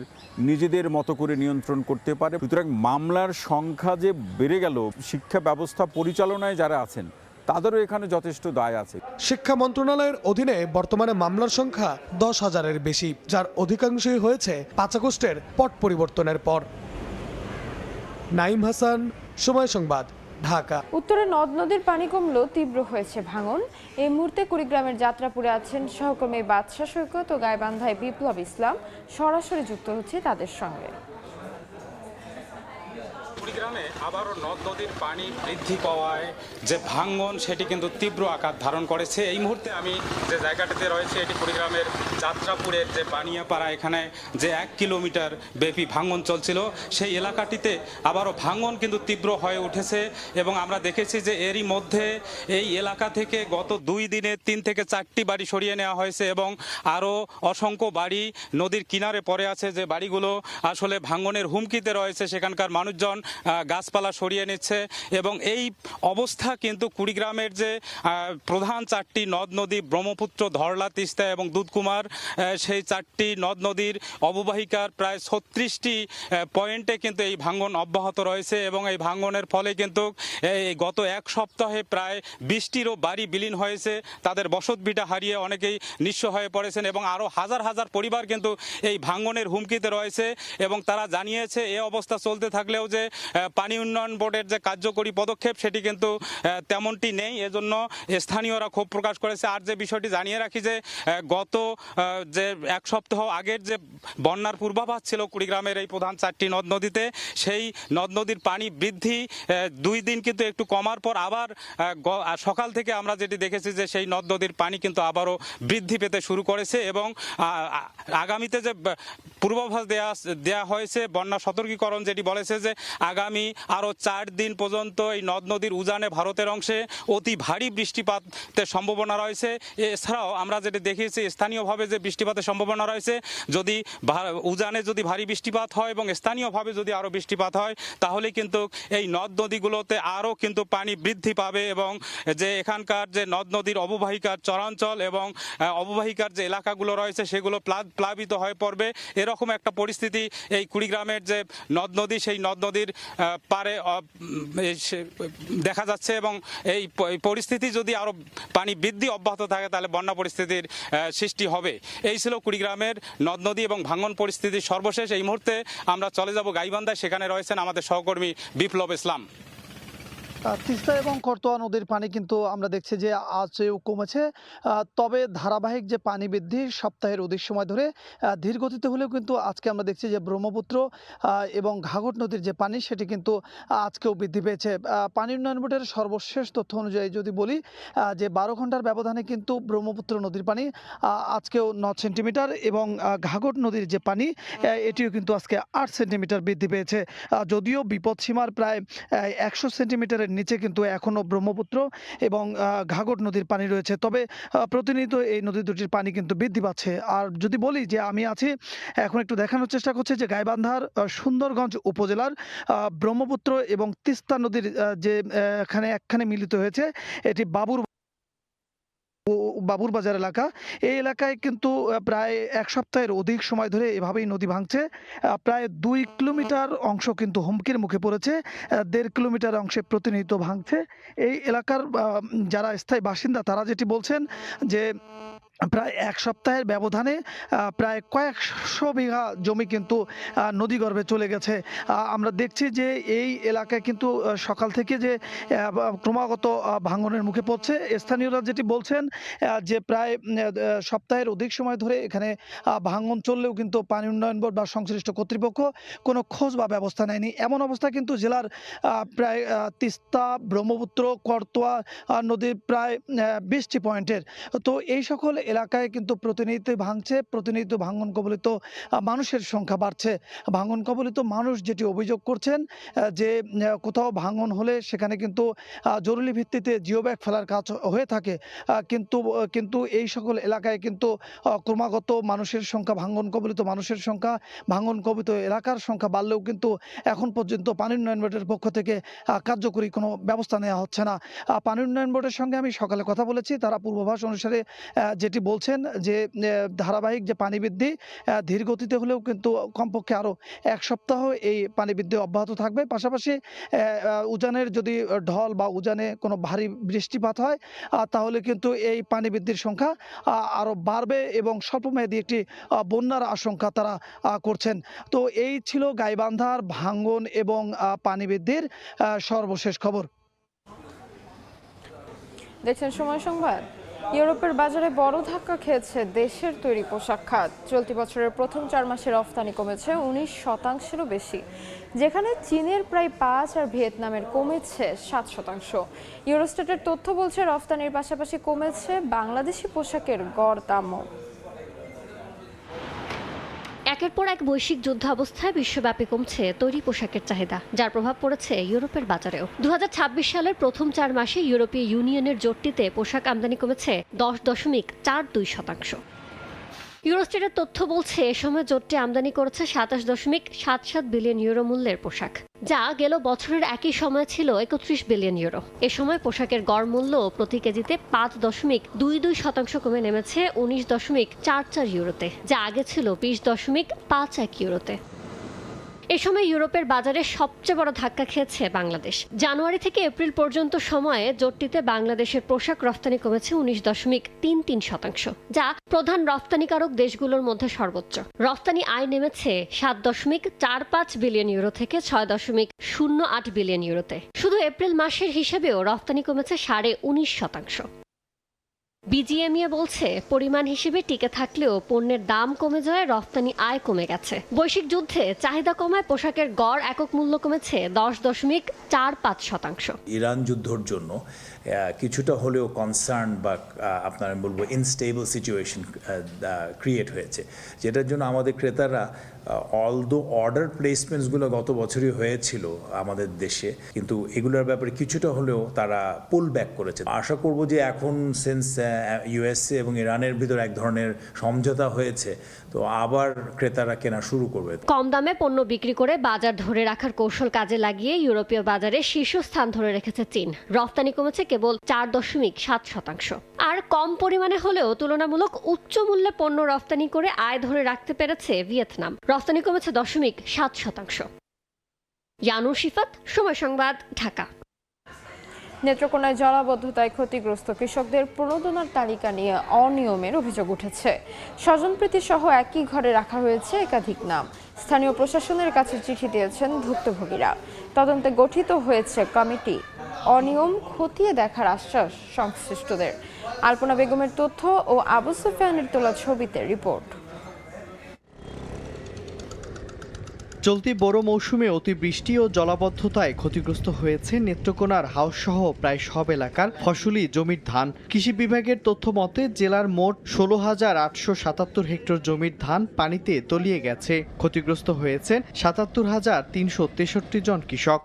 নিজেদের মতো করে নিয়ন্ত্রণ করতে পারে। সুতরাং মামলার সংখ্যা যে বেড়ে গেল, শিক্ষা ব্যবস্থা পরিচালনায় যারা আছেন তাদেরও এখানে যথেষ্ট দায় আছে। শিক্ষা মন্ত্রণালয়ের অধীনে বর্তমানে মামলার সংখ্যা 10,000-এর বেশি, যার অধিকাংশই হয়েছে 5 আগস্টের পট পরিবর্তনের পর। নাইম হাসান, সময় সংবাদ, ঢাকা। উত্তরে নদ নদীর পানি কমলেও তীব্র হয়েছে ভাঙন। এই মুহূর্তে কুড়িগ্রামের যাত্রাপুরে আছেন সহকর্মী বাদশা সৈকত ও গাইবান্ধায় বিপ্লব ইসলাম। সরাসরি যুক্ত হচ্ছে তাদের সঙ্গে। কুড়িগ্রামে আবারও নদ নদীর পানি বৃদ্ধি পাওয়ায় যে ভাঙন, সেটি কিন্তু তীব্র আকার ধারণ করেছে। এই মুহূর্তে আমি যে জায়গাটিতে রয়েছে, এটি কুড়িগ্রামের যাত্রাপুরের যে বানিয়াপাড়া, এখানে যে 1 কিলোমিটার ব্যাপী ভাঙন চলছিল, সেই এলাকাটিতে আবারও ভাঙন কিন্তু তীব্র হয়ে উঠেছে। এবং আমরা দেখেছি যে এরই মধ্যে এই এলাকা থেকে গত 2 দিনে 3 থেকে 4টি বাড়ি সরিয়ে নেওয়া হয়েছে এবং আরও অসংখ্য বাড়ি নদীর কিনারে পড়ে আছে, যে বাড়িগুলো আসলে ভাঙনের হুমকিতে রয়েছে। সেখানকার মানুষজন গাছপালা সরিয়ে নিচ্ছে এবং এই অবস্থা কিন্তু কুড়িগ্রামের যে প্রধান 4টি নদ নদী, ব্রহ্মপুত্র, ধরলা, তিস্তা এবং দুধকুমার, সেই 4টি নদ নদীর অববাহিকার প্রায় 36টি পয়েন্টে কিন্তু এই ভাঙন অব্যাহত রয়েছে। এবং এই ভাঙনের ফলে কিন্তু এই গত 1 সপ্তাহে প্রায় 20টিরও বাড়ি বিলীন হয়েছে, তাদের বসতভিটা হারিয়ে অনেকেই নিঃস্ব হয়ে পড়েছেন এবং আরও হাজার হাজার পরিবার কিন্তু এই ভাঙনের হুমকিতে রয়েছে। এবং তারা জানিয়েছে এই অবস্থা চলতে থাকলেও যে পানি উন্নয়ন বোর্ডের যে কার্যকরী পদক্ষেপ, সেটি কিন্তু তেমনটি নেই। এজন্য স্থানীয়রা ক্ষোভ প্রকাশ করেছে। আর যে বিষয়টি জানিয়ে রাখি যে গত যে 1 সপ্তাহ আগের যে বন্যার পূর্বাভাস ছিল কুড়িগ্রামের এই প্রধান 4টি নদ নদীতে, সেই নদ নদীর পানি বৃদ্ধি 2 দিন কিন্তু একটু কমার পর আবার সকাল থেকে আমরা যেটি দেখেছি যে সেই নদ নদীর পানি কিন্তু আবারও বৃদ্ধি পেতে শুরু করেছে। এবং আগামীতে যে পূর্বাভাস দেয়া হয়েছে, বন্যা সতর্কীকরণ যেটি বলেছে যে আগামী আরও 4 দিন পর্যন্ত এই নদ নদীর উজানে ভারতের অংশে অতি ভারী বৃষ্টিপাতের সম্ভাবনা রয়েছে। এছাড়াও আমরা যেটি দেখিয়েছি স্থানীয়ভাবে যে বৃষ্টিপাতের সম্ভাবনা রয়েছে, যদি উজানে যদি ভারী বৃষ্টিপাত হয় এবং স্থানীয়ভাবে যদি আরও বৃষ্টিপাত হয়, তাহলে কিন্তু এই নদ নদীগুলোতে আরও কিন্তু পানি বৃদ্ধি পাবে এবং যে এখানকার যে নদ নদীর অববাহিকার চরাঞ্চল এবং অববাহিকার যে এলাকাগুলো রয়েছে, সেগুলো প্লাবিত হয়ে পড়বে। এরকম একটা পরিস্থিতি এই কুড়িগ্রামের যে নদ নদী, সেই নদ নদীর পারে দেখা যাচ্ছে। এবং এই পরিস্থিতি যদি আরও পানি বৃদ্ধি অব্যাহত থাকে, তাহলে বন্যা পরিস্থিতির সৃষ্টি হবে। এই ছিল কুড়িগ্রামের নদ নদী এবং ভাঙন পরিস্থিতির সর্বশেষ। এই মুহূর্তে আমরা চলে যাব গাইবান্ধায়, সেখানে রয়েছেন আমাদের সহকর্মী বিপ্লব ইসলাম। তিস্তা এবং করতোয়া নদীর পানি কিন্তু আমরা দেখছি যে আজও কমেছে, তবে ধারাবাহিক যে পানি বৃদ্ধি সপ্তাহের অধিক সময় ধরে ধীর গতিতে হলেও কিন্তু আজকে আমরা দেখছি যে ব্রহ্মপুত্র এবং ঘাঘট নদীর যে পানি, সেটি কিন্তু আজকেও বৃদ্ধি পেয়েছে। পানি উন্নয়ন বোর্ডের সর্বশেষ তথ্য অনুযায়ী যদি বলি যে 12 ঘন্টার ব্যবধানে কিন্তু ব্রহ্মপুত্র নদীর পানি আজকেও 9 সেন্টিমিটার এবং ঘাঘট নদীর যে পানি, এটিও কিন্তু আজকে 8 সেন্টিমিটার বৃদ্ধি পেয়েছে। যদিও বিপদসীমার প্রায় 100 সেন্টিমিটারের নিচে কিন্তু এখনো ব্রহ্মপুত্র এবং ঘাঘট নদীর পানি রয়েছে, তবে প্রতিনিয়ত এই নদী দুটির পানি কিন্তু বৃদ্ধি পাচ্ছে। আর যদি বলি যে আমি আছি এখন, একটু দেখানোর চেষ্টা করছি যে গাইবান্ধার সুন্দরগঞ্জ উপজেলার ব্রহ্মপুত্র এবং তিস্তা নদীর যে একখানে মিলিত হয়েছে, এটি বাবুর। বাবুরবাজার এলাকা, এই এলাকায় কিন্তু প্রায় এক সপ্তাহের অধিক সময় ধরে এভাবেই নদী ভাঙছে। প্রায় 2 কিলোমিটার অংশ কিন্তু হুমকির মুখে পড়েছে, 1.5 কিলোমিটার অংশে প্রতিনিয়ত ভাঙছে। এই এলাকার যারা স্থায়ী বাসিন্দা তারা যেটি বলছেন যে প্রায় এক সপ্তাহের ব্যবধানে প্রায় কয়েকশো বিঘা জমি কিন্তু নদীগর্ভে চলে গেছে। আমরা দেখছি যে এই এলাকায় কিন্তু সকাল থেকে যে ক্রমাগত ভাঙনের মুখে পড়ছে। স্থানীয়রা যেটি বলছেন যে প্রায় সপ্তাহের অধিক সময় ধরে এখানে ভাঙন চললেও কিন্তু পানি উন্নয়ন বোর্ড বা সংশ্লিষ্ট কর্তৃপক্ষ কোনো খোঁজ বা ব্যবস্থা নেয়নি। এমন অবস্থা কিন্তু জেলার প্রায় তিস্তা, ব্রহ্মপুত্র, করতোয়া নদীর প্রায় 20টি পয়েন্টের। তো এই সকল এলাকায় কিন্তু প্রতিনিয়ত ভাঙছে, প্রতিনিয়ত ভাঙন কবলিত মানুষের সংখ্যা বাড়ছে। ভাঙন কবলিত মানুষ যেটি অভিযোগ করছেন যে কোথাও ভাঙন হলে সেখানে কিন্তু জরুরি ভিত্তিতে জিও ব্যাগ ফেলার কাজ হয়ে থাকে, কিন্তু এই সকল এলাকায় কিন্তু ক্রমাগত মানুষের সংখ্যা, ভাঙন কবলিত মানুষের সংখ্যা, ভাঙন কবলিত এলাকার সংখ্যা বাড়লেও কিন্তু এখন পর্যন্ত পানি উন্নয়ন বোর্ডের পক্ষ থেকে কার্যকরী কোনো ব্যবস্থা নেওয়া হচ্ছে না। পানি উন্নয়ন বোর্ডের সঙ্গে আমি সকালে কথা বলেছি, তারা পূর্বাভাস অনুসারে যেটি বলছেন যে ধারাবাহিক যে পানি বৃদ্ধি ধীর গতিতে হলেও কিন্তু কমপক্ষে আরও 1 সপ্তাহ এই পানি বৃদ্ধি অব্যাহত থাকবে। পাশাপাশি উজানের যদি ঢল বা উজানে কোনো ভারী বৃষ্টিপাত হয় তাহলে কিন্তু এই পানি বৃদ্ধির সংখ্যা আরও বাড়বে এবং স্বল্পমেয়াদী একটি বন্যার আশঙ্কা তারা করছেন। তো এই ছিল গাইবান্ধার ভাঙন এবং পানি বৃদ্ধির সর্বশেষ খবর। দেখছেন সময় সংবাদ। ইউরোপের বাজারে বড় ধাক্কা খেয়েছে দেশের তৈরি পোশাক খাত। চলতি বছরের প্রথম 4 মাসে রফতানি কমেছে 19%-এরও বেশি, যেখানে চীনের প্রায় 5 আর ভিয়েতনামের কমেছে 7%। ইউরোস্টেটের তথ্য বলছে রফতানির পাশাপাশি কমেছে বাংলাদেশি পোশাকের গড় দামও। একের পর এক বৈশ্বিক যুদ্ধাবস্থায় বিশ্বব্যাপী কমছে তৈরি পোশাকের চাহিদা, যার প্রভাব পড়েছে ইউরোপের বাজারেও। 2026 সালের প্রথম 4 মাসে ইউরোপীয় ইউনিয়নের জোটটিতে পোশাক আমদানি কমেছে 10.42%। ইউরোস্টেটের তথ্য বলছে এ সময় জোটটি আমদানি করেছে 27.77 বিলিয়ন ইউরো মূল্যের পোশাক, যা গেল বছরের একই সময় ছিল 31 বিলিয়ন ইউরো। এ সময় পোশাকের গড় মূল্য প্রতি কেজিতে 5.22% কমে নেমেছে 19.44 ইউরোতে, যা আগে ছিল 20.51 ইউরোতে। এ সময় ইউরোপের বাজারে সবচেয়ে বড় ধাক্কা খেয়েছে বাংলাদেশ। জানুয়ারি থেকে এপ্রিল পর্যন্ত সময়ে জোটটিতে বাংলাদেশের পোশাক রফতানি কমেছে 19.33%, যা প্রধান রফতানিকারক দেশগুলোর মধ্যে সর্বোচ্চ। রফতানি আয় নেমেছে 7.45 বিলিয়ন ইউরো থেকে 6.08 বিলিয়ন ইউরোতে। শুধু এপ্রিল মাসের হিসেবেও রফতানি কমেছে 19.5%। বিজিএমইএ বলছে পরিমাণ হিসেবে টিকে থাকলেও পণ্যের দাম কমে যায়, রফতানি আয় কমে গেছে। বৈশ্বিক যুদ্ধে চাহিদা কমায় পোশাকের গড় একক মূল্য কমেছে 10.45%। ইরান যুদ্ধের জন্য কিছুটা হলেও কনসার্ন বা আপনার বলবো ইনস্টেবল সিচুয়েশন ক্রিয়েট হয়েছে, যেটার জন্য আমাদের ক্রেতারা অলদো অর্ডার প্লেসমেন্টসগুলো গত বছরই হয়েছিল আমাদের দেশে, কিন্তু এগুলোর ব্যাপারে কিছুটা হলেও তারা পুল ব্যাক করেছে। আশা করব যে এখন সিন্স ইউএসএ এবং ইরানের ভিতর এক ধরনের সমঝোতা হয়েছে, তো আবার ক্রেতারা কেনা শুরু করবে। কম দামে পণ্য বিক্রি করে বাজার ধরে রাখার কৌশল কাজে লাগিয়ে ইউরোপীয় বাজারে শীর্ষস্থান ধরে রেখেছে চীন। রফতানি কমেছে কেবল 4.7%। আর কম পরিমাণে হলেও তুলনামূলক উচ্চ মূল্যে পণ্য রফতানি করে আয় ধরে রাখতে পেরেছে ভিয়েতনাম। রফতানি কমেছে 0.7%। ইয়ানুর শিফাত, সময় সংবাদ, ঢাকা। নেত্রকোনায় জলাবদ্ধতায় ক্ষতিগ্রস্ত কৃষকদের প্রণোদনার তালিকা নিয়ে অনিয়মের অভিযোগ উঠেছে। স্বজনপ্রীতি সহ একই ঘরে রাখা হয়েছে একাধিক নাম। স্থানীয় প্রশাসনের কাছে চিঠি দিয়েছেন ভুক্তভোগীরা। তদন্তে গঠিত হয়েছে কমিটি। অনিয়ম খতিয়ে দেখার আশ্বাস সংশ্লিষ্টদের। আলপনা বেগমের তথ্য ও আবু সুফিয়ানের তোলা ছবিতে রিপোর্ট। চলতি বড় মৌসুমে অতিবৃষ্টি ও জলাবদ্ধতায় ক্ষতিগ্রস্ত হয়েছে নেত্রকোনার হাউসসহ প্রায় সব এলাকার ফসলি জমির ধান। কৃষি বিভাগের তথ্য মতে জেলার মোট 16,877 হেক্টর জমির ধান পানিতে তলিয়ে গেছে। ক্ষতিগ্রস্ত হয়েছেন 77,363 জন কৃষক।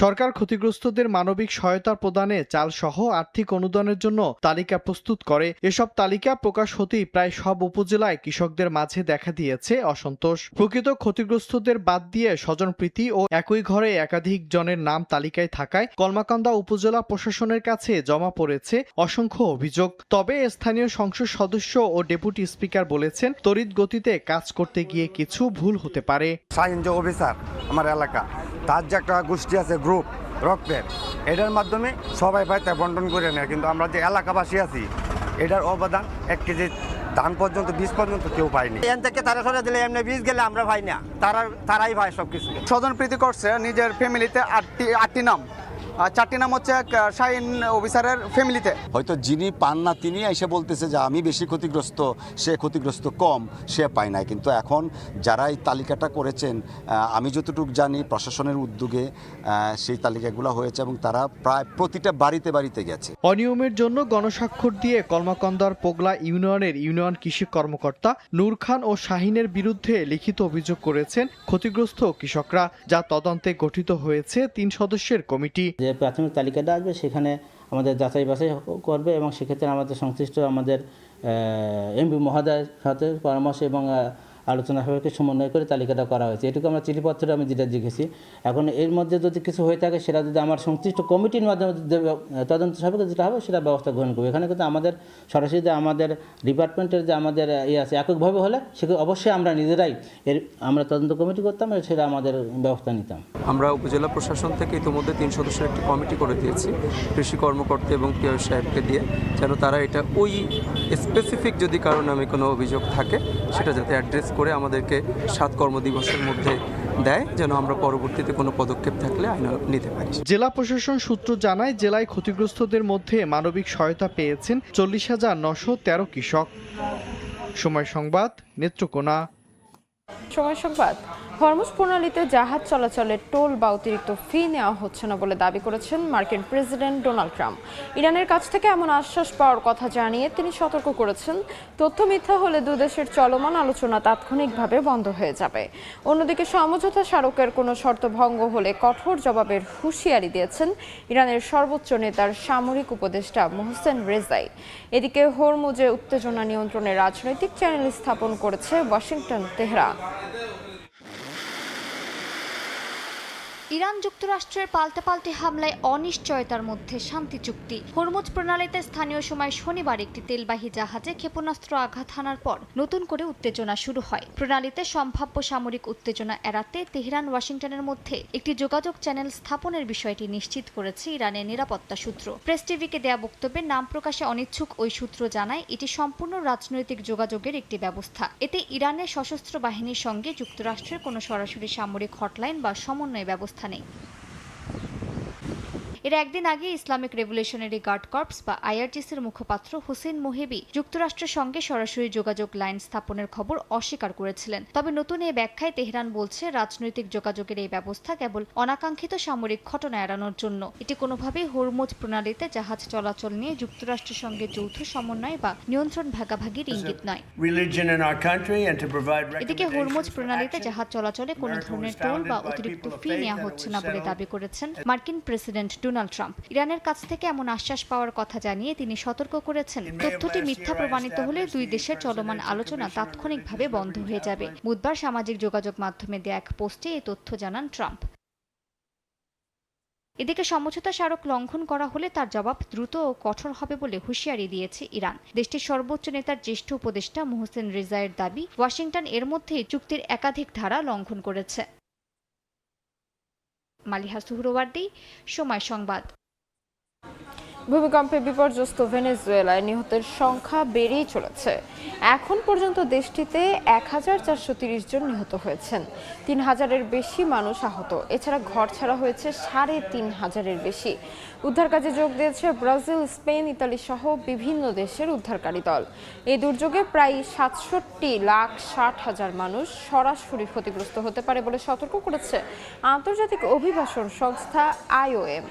সরকার ক্ষতিগ্রস্তদের মানবিক সহায়তা প্রদানে চালসহ আর্থিক অনুদানের জন্য তালিকা প্রস্তুত করে। এসব তালিকা প্রকাশ হতেই প্রায় সব উপজেলায় কৃষকদের মাঝে দেখা দিয়েছে অসন্তোষ। প্রকৃত ক্ষতিগ্রস্তদের বাদ দিয়ে স্বজনপ্রীতি ও একই ঘরে একাধিক জনের নাম তালিকায় থাকায় কলমাকান্দা উপজেলা প্রশাসনের কাছে জমা পড়েছে অসংখ্য অভিযোগ। তবে স্থানীয় সংসদ সদস্য ও ডেপুটি স্পিকার বলেছেন, তড়িৎ গতিতে কাজ করতে গিয়ে কিছু ভুল হতে পারে। অফিসার আমার এলাকা, তার যে একটা গোষ্ঠী আছে, গ্রুপ রক্তের, এটার মাধ্যমে সবাই পায় তা বন্টন করে নেয়, কিন্তু আমরা যে এলাকাবাসী আছি এটার অবদান 1 কেজি ধান পর্যন্ত, বীজ পর্যন্ত কেউ পায়নি। এখান থেকে তারা সরে দিলে এমনি বীজ গেলে আমরা পাই না, তারাই পায় সবকিছু। স্বজনপ্রীতি করছে নিজের ফ্যামিলিতে 8টি নাম, 4টি নাম হচ্ছে শাহিন অফিসারের ফ্যামিলিতে। হয়তো যিনি পান না তিনি এসে বলতেছে যে আমি বেশি ক্ষতিগ্রস্ত, সে ক্ষতিগ্রস্ত কম, সে পায় না। কিন্তু এখন যারা এই তালিকাটা করেছেন, আমি যতটুকু জানি প্রশাসনের উদ্যোগে সেই তালিকাগুলো হয়েছে এবং তারা প্রায় প্রতিটা বাড়িতে বাড়িতে গেছে। অনিয়মের জন্য গণস্বাক্ষর দিয়ে কলমাকান্দার পোগলা ইউনিয়নের ইউনিয়ন কৃষি কর্মকর্তা নূর খান ও শাহিনের বিরুদ্ধে লিখিত অভিযোগ করেছেন ক্ষতিগ্রস্ত কৃষকরা, যা তদন্তে গঠিত হয়েছে 3 সদস্যের কমিটি। যে প্রাথমিক তালিকাটা আসবে সেখানে আমাদের যাচাই বাছাই করবে এবং সেক্ষেত্রে আমাদের সংশ্লিষ্ট আমাদের এমপি মহোদয়ের সাথে পরামর্শ এবং আলোচনা সভাকে সমন্বয় করে তালিকাটা করা হয়েছে। এটুকু আমরা চিঠিপত্রে আমি যেটা দেখেছি। এখন এর মধ্যে যদি কিছু হয়ে থাকে সেটা যদি আমার সংশ্লিষ্ট কমিটির মাধ্যমে তদন্ত সাপেক্ষে যেটা হবে সেটা ব্যবস্থা গ্রহণ করবে। এখানে কিন্তু আমাদের সরাসরি আমাদের ডিপার্টমেন্টের যে আমাদের আছে এককভাবে হলে সেগুলো অবশ্যই আমরা নিজেরাই আমরা তদন্ত কমিটি করতাম, সেটা আমাদের ব্যবস্থা নিতাম। আমরা উপজেলা প্রশাসন থেকে ইতিমধ্যে 3 সদস্যের একটি কমিটি করে দিয়েছি কৃষি কর্মকর্তা এবং পিও সাহেবকে দিয়ে, যেন তারা এটা ওই স্পেসিফিক যদি কারো নামে কোনো অভিযোগ থাকে সেটা যাতে অ্যাড্রেস করে আমাদেরকে 7 কর্মদিবসের মধ্যে দেয়, যেন আমরা পরবর্তীতে কোনো পদক্ষেপ থাকলে আইন নিতে পারি। জেলা প্রশাসন সূত্র জানায়, জেলায় ক্ষতিগ্রস্তদের মধ্যে মানবিক সহায়তা পেয়েছেন 40,913 কৃষক। সময় সংবাদ, নেত্রকোনা। সময় সংবাদ। হরমুজ প্রণালীতে জাহাজ চলাচলের টোল বা অতিরিক্ত ফি নেওয়া হচ্ছে না বলে দাবি করেছেন মার্কিন প্রেসিডেন্ট ডোনাল্ড ট্রাম্প। ইরানের কাছ থেকে এমন আশ্বাস পাওয়ার কথা জানিয়ে তিনি সতর্ক করেছেন, তথ্য মিথ্যা হলে দুই দেশের চলমান আলোচনা তাৎক্ষণিকভাবে বন্ধ হয়ে যাবে। অন্যদিকে সমঝোতা স্মারকের কোনো শর্ত ভঙ্গ হলে কঠোর জবাবের হুঁশিয়ারি দিয়েছেন ইরানের সর্বোচ্চ নেতার সামরিক উপদেষ্টা মোহসেন রেজাই। এদিকে হরমুজে উত্তেজনা নিয়ন্ত্রণে রাজনৈতিক চ্যানেল স্থাপন করেছে ওয়াশিংটন, তেহরান। ইরান যুক্তরাষ্ট্রের পাল্টাপাল্টি হামলায় অনিশ্চয়তার মধ্যে শান্তি চুক্তি। হরমুজ প্রণালীতে স্থানীয় সময় শনিবার একটি তেলবাহী জাহাজে ক্ষেপণাস্ত্র আঘাত হানার পর নতুন করে উত্তেজনা শুরু হয়। প্রণালীতে সম্ভাব্য সামরিক উত্তেজনা এড়াতে তেহরান ওয়াশিংটনের মধ্যে একটি যোগাযোগ চ্যানেল স্থাপনের বিষয়টি নিশ্চিত করেছে ইরানের নিরাপত্তা সূত্র। প্রেস টিভিকে দেয়া বক্তব্যে নাম প্রকাশে অনিচ্ছুক ওই সূত্র জানায়, এটি সম্পূর্ণ রাজনৈতিক যোগাযোগের একটি ব্যবস্থা। এতে ইরানের সশস্ত্র বাহিনীর সঙ্গে যুক্তরাষ্ট্রের কোনো সরাসরি সামরিক হটলাইন বা সমন্বয় ব্যবস্থা নেই। এর একদিন আগে ইসলামিক রেভলিউশনারি গার্ড কর্পস বা আইআরজিসির মুখপাত্র হুসেইন মোহেবি যুক্তরাষ্ট্রের সঙ্গে সরাসরি যোগাযোগ লাইন স্থাপনের খবর অস্বীকার করেছিলেন। তবে নতুন এই ব্যাখ্যায় তেহরান বলছে, রাজনৈতিক যোগাযোগের এই ব্যবস্থা কেবল অনাকাঙ্ক্ষিত সামরিক ঘটনা এড়ানোর জন্য। এটি কোনোভাবেই হরমুজ প্রণালীতে জাহাজ চলাচল নিয়ে যুক্তরাষ্ট্রের সঙ্গে যৌথ সমন্বয় বা নিয়ন্ত্রণ ভাগাভাগির ইঙ্গিত নয়। এদিকে হরমুজ প্রণালীতে জাহাজ চলাচলে কোনো ধরনের টোল বা অতিরিক্ত ফি নেওয়া হচ্ছে না বলে দাবি করেছেন মার্কিন প্রেসিডেন্ট ডোনাল্ড ট্রাম্প। ইরানের কাছ থেকে এমন আশ্বাস পাওয়ার কথা জানিয়ে তিনি সতর্ক করেছেন, তথ্যটি মিথ্যা প্রমাণিত হলে দুই দেশের চলমান আলোচনা তাৎক্ষণিকভাবে বন্ধ হয়ে যাবে। বুধবার সামাজিক যোগাযোগ মাধ্যমে দেয়া এক পোস্টে এই তথ্য জানান ট্রাম্প। এদিকে সমঝোতা স্মারক লঙ্ঘন করা হলে তার জবাব দ্রুত ও কঠোর হবে বলে হুঁশিয়ারি দিয়েছে ইরান। দেশটির সর্বোচ্চ নেতার জ্যেষ্ঠ উপদেষ্টা মোহসেন রেজাইয়ের দাবি, ওয়াশিংটন এর মধ্যেই চুক্তির একাধিক ধারা লঙ্ঘন করেছে। মালিহা সুহরওয়ার্দী, সময় সংবাদ। ভূমিকম্পে বিপর্যস্ত ভেনেজুয়েলায় নিহতের সংখ্যা বেড়েই চলেছে। এখন পর্যন্ত দেশটিতে 1430 জন নিহত হয়েছেন, 3000-এর বেশি মানুষ আহত। এছাড়া ঘর ছাড়া হয়েছে 3500-এর বেশি। উদ্ধার কাজে যোগ দিয়েছে ব্রাজিল, স্পেন, ইতালি সহ বিভিন্ন দেশের উদ্ধারকারী দল। এই দুর্যোগে প্রায় 67,60,000 মানুষ সরাসরি ক্ষতিগ্রস্ত হতে পারে বলে সতর্ক করেছে আন্তর্জাতিক অভিবাসন সংস্থা IOM।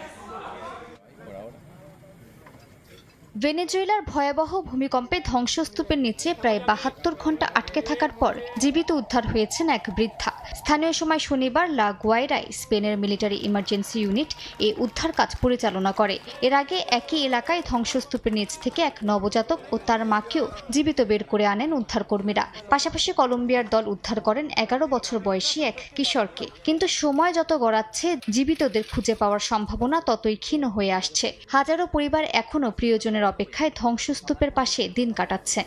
ভেনেজুয়েলার ভয়াবহ ভূমিকম্পে ধ্বংসস্তূপের নিচে প্রায় ৭২ ঘন্টা আটকে থাকার পর জীবিত উদ্ধার হয়েছেন এক বৃদ্ধা। স্থানীয় সময় শনিবার লা গুয়াইরায় স্পেনের মিলিটারি ইমার্জেন্সি ইউনিট এই উদ্ধার কাজ পরিচালনা করে। এর আগে একই এলাকায় ধ্বংসস্তূপের নিচ থেকে এক নবজাতক ও তার মাকেও জীবিত বের করে আনেন উদ্ধারকর্মীরা। পাশাপাশি কলম্বিয়ার দল উদ্ধার করেন ১১ বছর বয়সী এক কিশোরকে। কিন্তু সময় যত গড়াচ্ছে জীবিতদের খুঁজে পাওয়ার সম্ভাবনা ততই ক্ষীণ হয়ে আসছে। হাজারো পরিবার এখনও প্রিয়জনের অপেক্ষায় ধ্বংসস্তূপের পাশে দিন কাটাচ্ছে।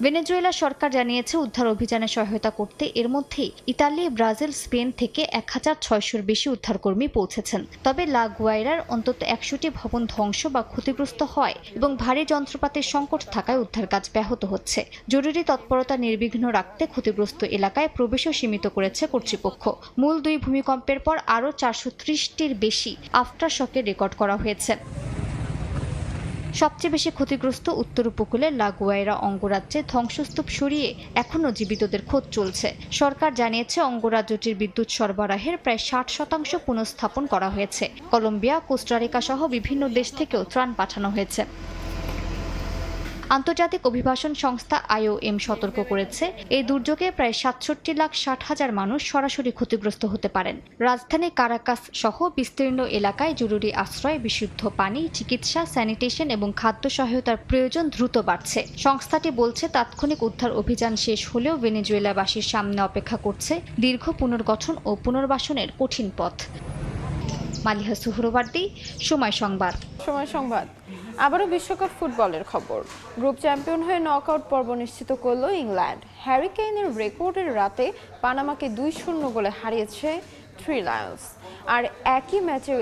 ভেনেজুয়েলা সরকার জানিয়েছে উদ্ধার অভিযানে সহায়তা করতে এর মধ্যে ইতালি, ব্রাজিল, স্পেন থেকে ১,৬০০-র বেশি উদ্ধারকর্মী পৌঁছেছেন। তবে লা গুয়াইরার অন্তত ১০০টি ভবন ধ্বংস বা ক্ষতিগ্রস্ত হয় এবং ভারী যন্ত্রপাতির সংকট থাকায় উদ্ধার কাজ ব্যাহত হচ্ছে। জরুরি তৎপরতা নির্বিঘ্ন রাখতে ক্ষতিগ্রস্ত এলাকায় প্রবেশও সীমিত করেছে কর্তৃপক্ষ। মূল দুই ভূমিকম্পের পর আরও ৪৩০টির বেশি আফটার শকের রেকর্ড করা হয়েছে। সবচেয়ে বেশি ক্ষতিগ্রস্ত উত্তর উপকূলের লা গুয়াইরা অঙ্গরাজ্যে ধ্বংসস্তূপ সরিয়ে এখনও জীবিতদের খোঁজ চলছে। সরকার জানিয়েছে অঙ্গরাজ্যটির বিদ্যুৎ সরবরাহের প্রায় 60% পুনঃস্থাপন করা হয়েছে। কলম্বিয়া, কোস্টারিকা সহ বিভিন্ন দেশ থেকেও ত্রাণ পাঠানো হয়েছে। আন্তর্জাতিক অভিবাসন সংস্থা IOM সতর্ক করেছে এই দুর্যোগে প্রায় ৬৭,৬০,০০০ মানুষ সরাসরি ক্ষতিগ্রস্ত হতে পারেন। রাজধানী কারাকাস সহ বিস্তীর্ণ এলাকায় জরুরি আশ্রয়, বিশুদ্ধ পানি, চিকিৎসা, স্যানিটেশন এবং খাদ্য সহায়তার প্রয়োজন দ্রুত বাড়ছে। সংস্থাটি বলছে তাৎক্ষণিক উদ্ধার অভিযান শেষ হলেও ভেনেজুয়েলাবাসীর সামনে অপেক্ষা করছে দীর্ঘ পুনর্গঠন ও পুনর্বাসনের কঠিন পথ। মালিহা সুহরওয়ার্দী, সময় সংবাদ। সময় সংবাদ। আবারও বিশ্বকাপ ফুটবলের খবর। গ্রুপ চ্যাম্পিয়ন হয়ে নকআউট পর্ব নিশ্চিত করল ইংল্যান্ড। হ্যারি কেইনের রেকর্ডের রাতে পানামাকে ২-০ গোলে হারিয়েছে থ্রি লায়ন্স। আর একই ম্যাচে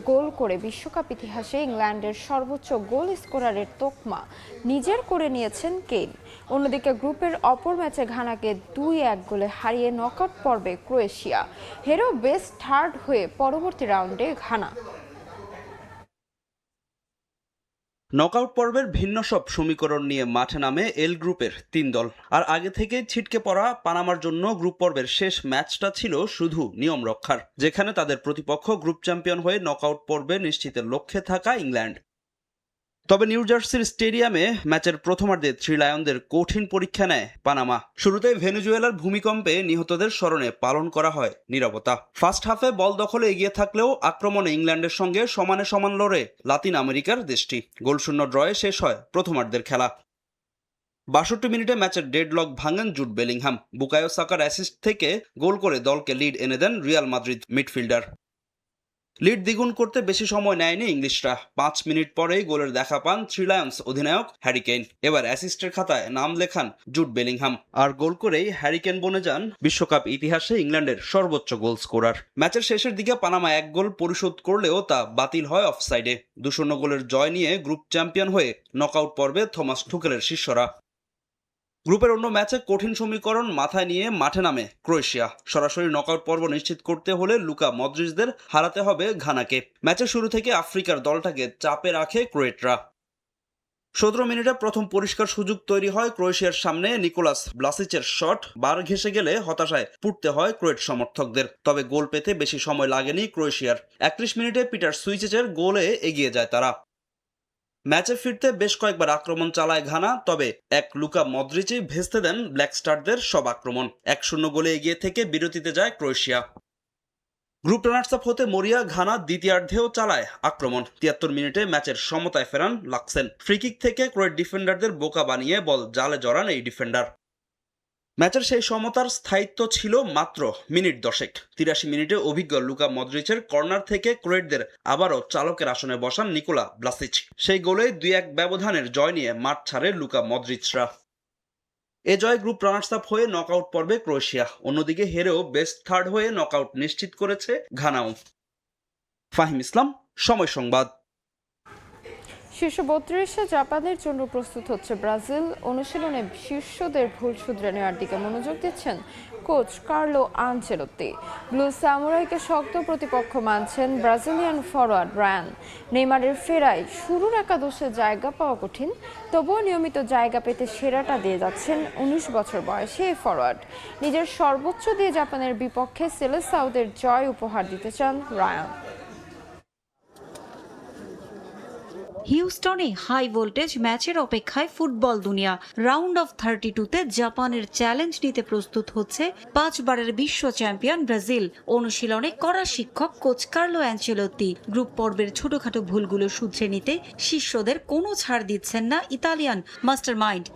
গোল করে বিশ্বকাপ ইতিহাসে ইংল্যান্ডের সর্বোচ্চ গোল স্কোরারের তকমা নিজের করে নিয়েছেন কেইন। অন্যদিকে গ্রুপের অপর ম্যাচে ঘানাকে ২-১ গোলে হারিয়ে নকআউট পর্বে ক্রোয়েশিয়া। হেরো বেস্ট থার্ড হয়ে পরবর্তী রাউন্ডে ঘানা। নকআউট পর্বের ভিন্ন সব সমীকরণ নিয়ে মাঠে নামে এল গ্রুপের ৩ দল। আর আগে থেকে ছিটকে পড়া পানামার জন্য গ্রুপ পর্বের শেষ ম্যাচটা ছিল শুধু নিয়ম রক্ষার, যেখানে তাদের প্রতিপক্ষ গ্রুপ চ্যাম্পিয়ন হয়ে নকআউট পর্বে নিশ্চিতের লক্ষ্যে থাকা ইংল্যান্ড। তবে নিউ জার্সির স্টেডিয়ামে ম্যাচের প্রথমার্ধে থ্রি লায়নদের কঠিন পরীক্ষা নেয় পানামা। শুরুতেই ভেনেজুয়েলার ভূমিকম্পে নিহতদের স্মরণে পালন করা হয় নীরবতা। ফার্স্ট হাফে বল দখলে এগিয়ে থাকলেও আক্রমণে ইংল্যান্ডের সঙ্গে সমানে সমান লড়ে লাতিন আমেরিকার দেশটি। গোলশূন্য ড্রয়ে শেষ হয় প্রথমার্ধের খেলা। ৬২ মিনিটে ম্যাচের ডেডলক ভাঙেন জুড বেলিংহাম। বুকায়ো সাকার অ্যাসিস্ট থেকে গোল করে দলকে লিড এনে দেন রিয়াল মাদ্রিদ মিডফিল্ডার। লিড দ্বিগুণ করতে বেশি সময় নেয়নি ইংলিশরা। ৫ মিনিট পরেই গোলের দেখা পান থ্রি লায়ন্স অধিনায়ক হ্যারি কেইন। এবার অ্যাসিস্টের খাতায় নাম লেখান জুড বেলিংহাম। আর গোল করেই হ্যারি কেইন বনে যান বিশ্বকাপ ইতিহাসে ইংল্যান্ডের সর্বোচ্চ গোল স্কোরার। ম্যাচের শেষের দিকে পানামা ১ গোল পরিশোধ করলেও তা বাতিল হয় অফসাইডে। ২-০ গোলের জয় নিয়ে গ্রুপ চ্যাম্পিয়ন হয়ে নকআউট পর্বে থমাস টুকেলের শিষ্যরা। গ্রুপের অন্য ম্যাচে কঠিন সমীকরণ মাথায় নিয়ে মাঠে নামে ক্রোয়েশিয়া। সরাসরি নকআউট পর্ব নিশ্চিত করতে হলে লুকা মদ্রিচদের হারাতে হবে ঘানাকে। ম্যাচের শুরু থেকে আফ্রিকার দলটাকে চাপে রাখে ক্রোয়েটরা। ১৭ মিনিটে প্রথম পরিষ্কার সুযোগ তৈরি হয় ক্রোয়েশিয়ার সামনে। নিকোলাস ব্লাসিচের শট বার ঘেঁষে গেলে হতাশায় পড়তে হয় ক্রোয়েট সমর্থকদের। তবে গোল পেতে বেশি সময় লাগেনি ক্রোয়েশিয়ার। ৩১ মিনিটে পিটার সুইচেচের গোলে এগিয়ে যায় তারা। ম্যাচে ফিরতে বেশ কয়েকবার আক্রমণ চালায় ঘানা, তবে এক লুকা মদ্রিচই ভেস্তে দেন ব্ল্যাক স্টারদের সব আক্রমণ। ১-০ গোলে এগিয়ে থেকে বিরতিতে যায় ক্রোয়েশিয়া। গ্রুপ রানার্স আপ হতে মরিয়া ঘানা দ্বিতীয়ার্ধেও চালায় আক্রমণ। ৭৩ মিনিটে ম্যাচের সমতায় ফেরান লাক্সেন। ফ্রিকিক থেকে ক্রোয়েট ডিফেন্ডারদের বোকা বানিয়ে বল জালে জড়ান এই ডিফেন্ডার। ম্যাচের সেই সমতার স্থায়িত্ব ছিল মাত্র মিনিট ১০। ৮৩ মিনিটে অভিজ্ঞ লুকা মদ্রিচের কর্নার থেকে ক্রোয়েটদের আবারও চালকের আসনে বসান নিকোলা ব্লাসিচ। সেই গোলে ২-১ ব্যবধানের জয় নিয়ে মাঠ ছাড়ে লুকা মদ্রিচরা। এ জয় গ্রুপ রানার্স আপ হয়ে নকআউট পর্বে ক্রোয়েশিয়া। অন্যদিকে হেরেও বেস্ট থার্ড হয়ে নকআউট নিশ্চিত করেছে ঘানাও। ফাহিম ইসলাম, সময় সংবাদ। শীর্ষ ৩২-এ জাপানের জন্য প্রস্তুত হচ্ছে ব্রাজিল। অনুশীলনে শীর্ষদের ভুল শুধরে নেওয়ার দিকে মনোযোগ দিচ্ছেন কোচ কার্লো আনচেলোত্তি। ব্লু সামুরাইকে শক্ত প্রতিপক্ষ মানছেন ব্রাজিলিয়ান ফরোয়ার্ড রায়ান। নেইমারের ফেরায় শুরুর একাদশে জায়গা পাওয়া কঠিন, তবুও নিয়মিত জায়গা পেতে সেরাটা দিয়ে যাচ্ছেন ১৯ বছর বয়সী এই ফরোয়ার্ড। নিজের সর্বোচ্চ দিয়ে জাপানের বিপক্ষে সেলেসাওদের জয় উপহার দিতে চান রায়ান। হিউস্টনে হাই ভোল্টেজ ম্যাচের অপেক্ষায় ফুটবল দুনিয়া। রাউন্ড অফ 32-তে জাপানের চ্যালেঞ্জ নিতে প্রস্তুত হচ্ছে 5 বারের বিশ্ব চ্যাম্পিয়ন ব্রাজিল। অনুশীলনে কড়া শিক্ষক কোচ কার্লো অ্যাঞ্চেলোত্তি। গ্রুপ পর্বের ছোটখাটো ভুলগুলো শুধরে নিতে শিষ্যদের কোনো ছাড় দিচ্ছেন না ইতালিয়ান মাস্টারমাইন্ড।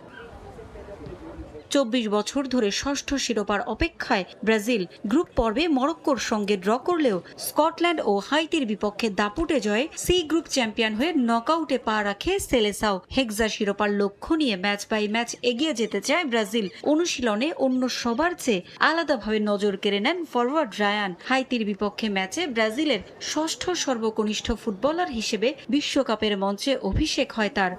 24 বছর ধরে ষষ্ঠ শিরোপার অপেক্ষায় ব্রাজিল গ্রুপ পর্বে মরক্কোর সঙ্গে ড্র করলেও স্কটল্যান্ড ও হাইতির বিপক্ষে দাপুটে জয়ে সি গ্রুপ চ্যাম্পিয়ন হয়ে নকআউটে পা রাখে সেলেসাও। হেক্সা শিরোপার লক্ষ্য নিয়ে ম্যাচ বাই ম্যাচ এগিয়ে যেতে চায় ব্রাজিল। অনুশীলনে অন্য সবার চেয়ে আলাদাভাবে নজর কেড়ে নেন ফরওয়ার্ড রায়ান। হাইতির বিপক্ষে ম্যাচে ব্রাজিলের ষষ্ঠ সর্বকনিষ্ঠ ফুটবলার হিসেবে বিশ্বকাপের মঞ্চে অভিষেক হয় তার।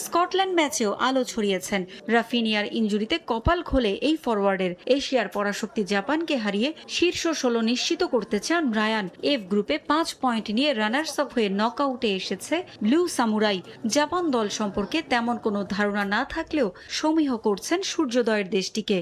স্কটল্যান্ড ম্যাচেও আলো ছড়িয়েছেন। রাফিনিয়ার ইনজুরিতে কপাল খোলে এই ফরওয়ার্ডের। এশিয়ার পরাশক্তি জাপানকে হারিয়ে শীর্ষ 16 নিশ্চিত করতে চান রায়ান। এফ গ্রুপে 5 পয়েন্ট নিয়ে রানার্স আপ হয়ে নকআউটে এসেছে ব্লু সামুরাই। জাপান দল সম্পর্কে তেমন কোনো ধারণা না থাকলেও সমীহ করছেন সূর্যোদয়ের দেশটিকে।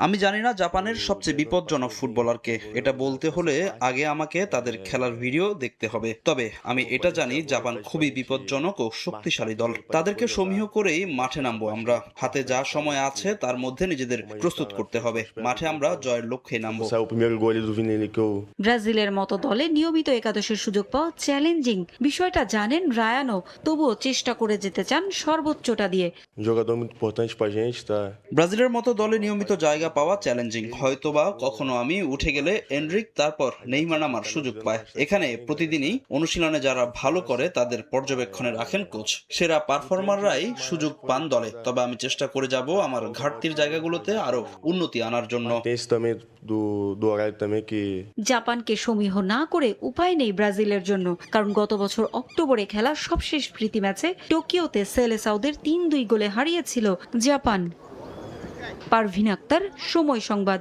আমি জানি না জাপানের সবচেয়ে বিপজ্জনক ফুটবলারকে। এটা বলতে হলে আগে আমাকে তাদের খেলার ভিডিও দেখতে হবে। তবে আমি এটা জানি জাপান খুবই বিপজ্জনক ও শক্তিশালী দল। তাদেরকে সমীহ করেই মাঠে নামবো আমরা। হাতে যা সময় আছে তার মধ্যে নিজেদের প্রস্তুত করতে হবে। মাঠে আমরা জয়ের লক্ষ্যে নামবো। ব্রাজিলের মতো দলে নিয়মিত একাদশের সুযোগ পাওয়া চ্যালেঞ্জিং। বিষয়টা জানেন রায়ানও, তবুও চেষ্টা করে যেতে চান সর্বোচ্চটা দিয়ে। ব্রাজিলের মতো দলে নিয়মিত জায়গা পাওয়া চ্যালেঞ্জিং। হয়তোবা কখনো আমি উঠে গেলে এনরিক তারপর নেইমার নামার সুযোগ পায়। এখানে প্রতিদিনই অনুশীলনে যারা ভালো করে তাদের পর্যবেক্ষণে রাখেন কোচ। সেরা পারফরমাররাই সুযোগ পান দলে। তবে আমি চেষ্টা করে যাব আমার ঘাটতির জায়গাগুলোতে আরো উন্নতি আনার জন্য। জাপানকে সমীহ না করে উপায় নেই ব্রাজিলের জন্য, কারণ গত বছর অক্টোবরে খেলা সবশেষ প্রীতি ম্যাচে টোকিওতে সেলেসাওদের 3-2 গোলে হারিয়েছিল জাপান। পারভিন আক্তার, সময় সংবাদ।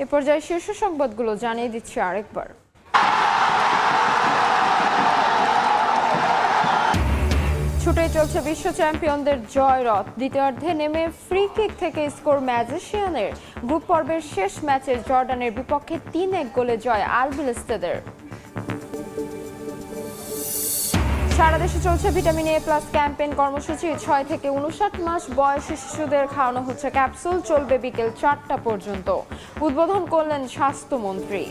এ পর্যায়ে শীর্ষ সংবাদগুলো জানিয়ে দিচ্ছি আরেকবার। ছুটে চলছে বিশ্ব চ্যাম্পিয়নদের জয়রথ। দ্বিতীয়ার্ধে নেমে ফ্রি কিক থেকে স্কোর ম্যাজিশিয়ানের। গ্রুপ পর্বের শেষ ম্যাচে জর্ডানের বিপক্ষে 3-1 গোলে জয় আলবিলেস্তেদের। সারা দেশে চলছে ভিটামিন এ প্লাস ক্যাম্পেইন কর্মসূচি। 6 থেকে 59 মাস বয়সী শিশুদের খাওয়ানো হচ্ছে ক্যাপসুল। চলবে বিকেল 4টা পর্যন্ত। উদ্বোধন করলেন স্বাস্থ্যমন্ত্রী।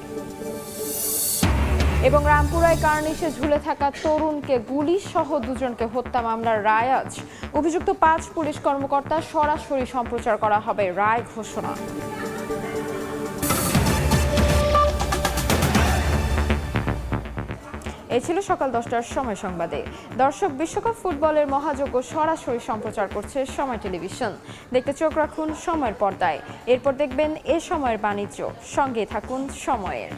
এবং রামপুরায় কার্নিশে ঝুলে থাকা তরুণকে গুলি সহ 2 জনকে হত্যা মামলার রায় আজ। অভিযুক্ত 5 পুলিশ কর্মকর্তা সরাসরি সম্প্রচার করা হবে রায় ঘোষণা। এই ছিল সকাল 10টার সময় সংবাদে। দর্শক, বিশ্বকাপ ফুটবলের মহাযজ্ঞ সরাসরি সম্প্রচার করছে সময় টেলিভিশন। দেখতে চোখ রাখুন সময়ের পর্দায়। এরপর দেখবেন এ সময়ের বাণিজ্য। সঙ্গে থাকুন সময়ের।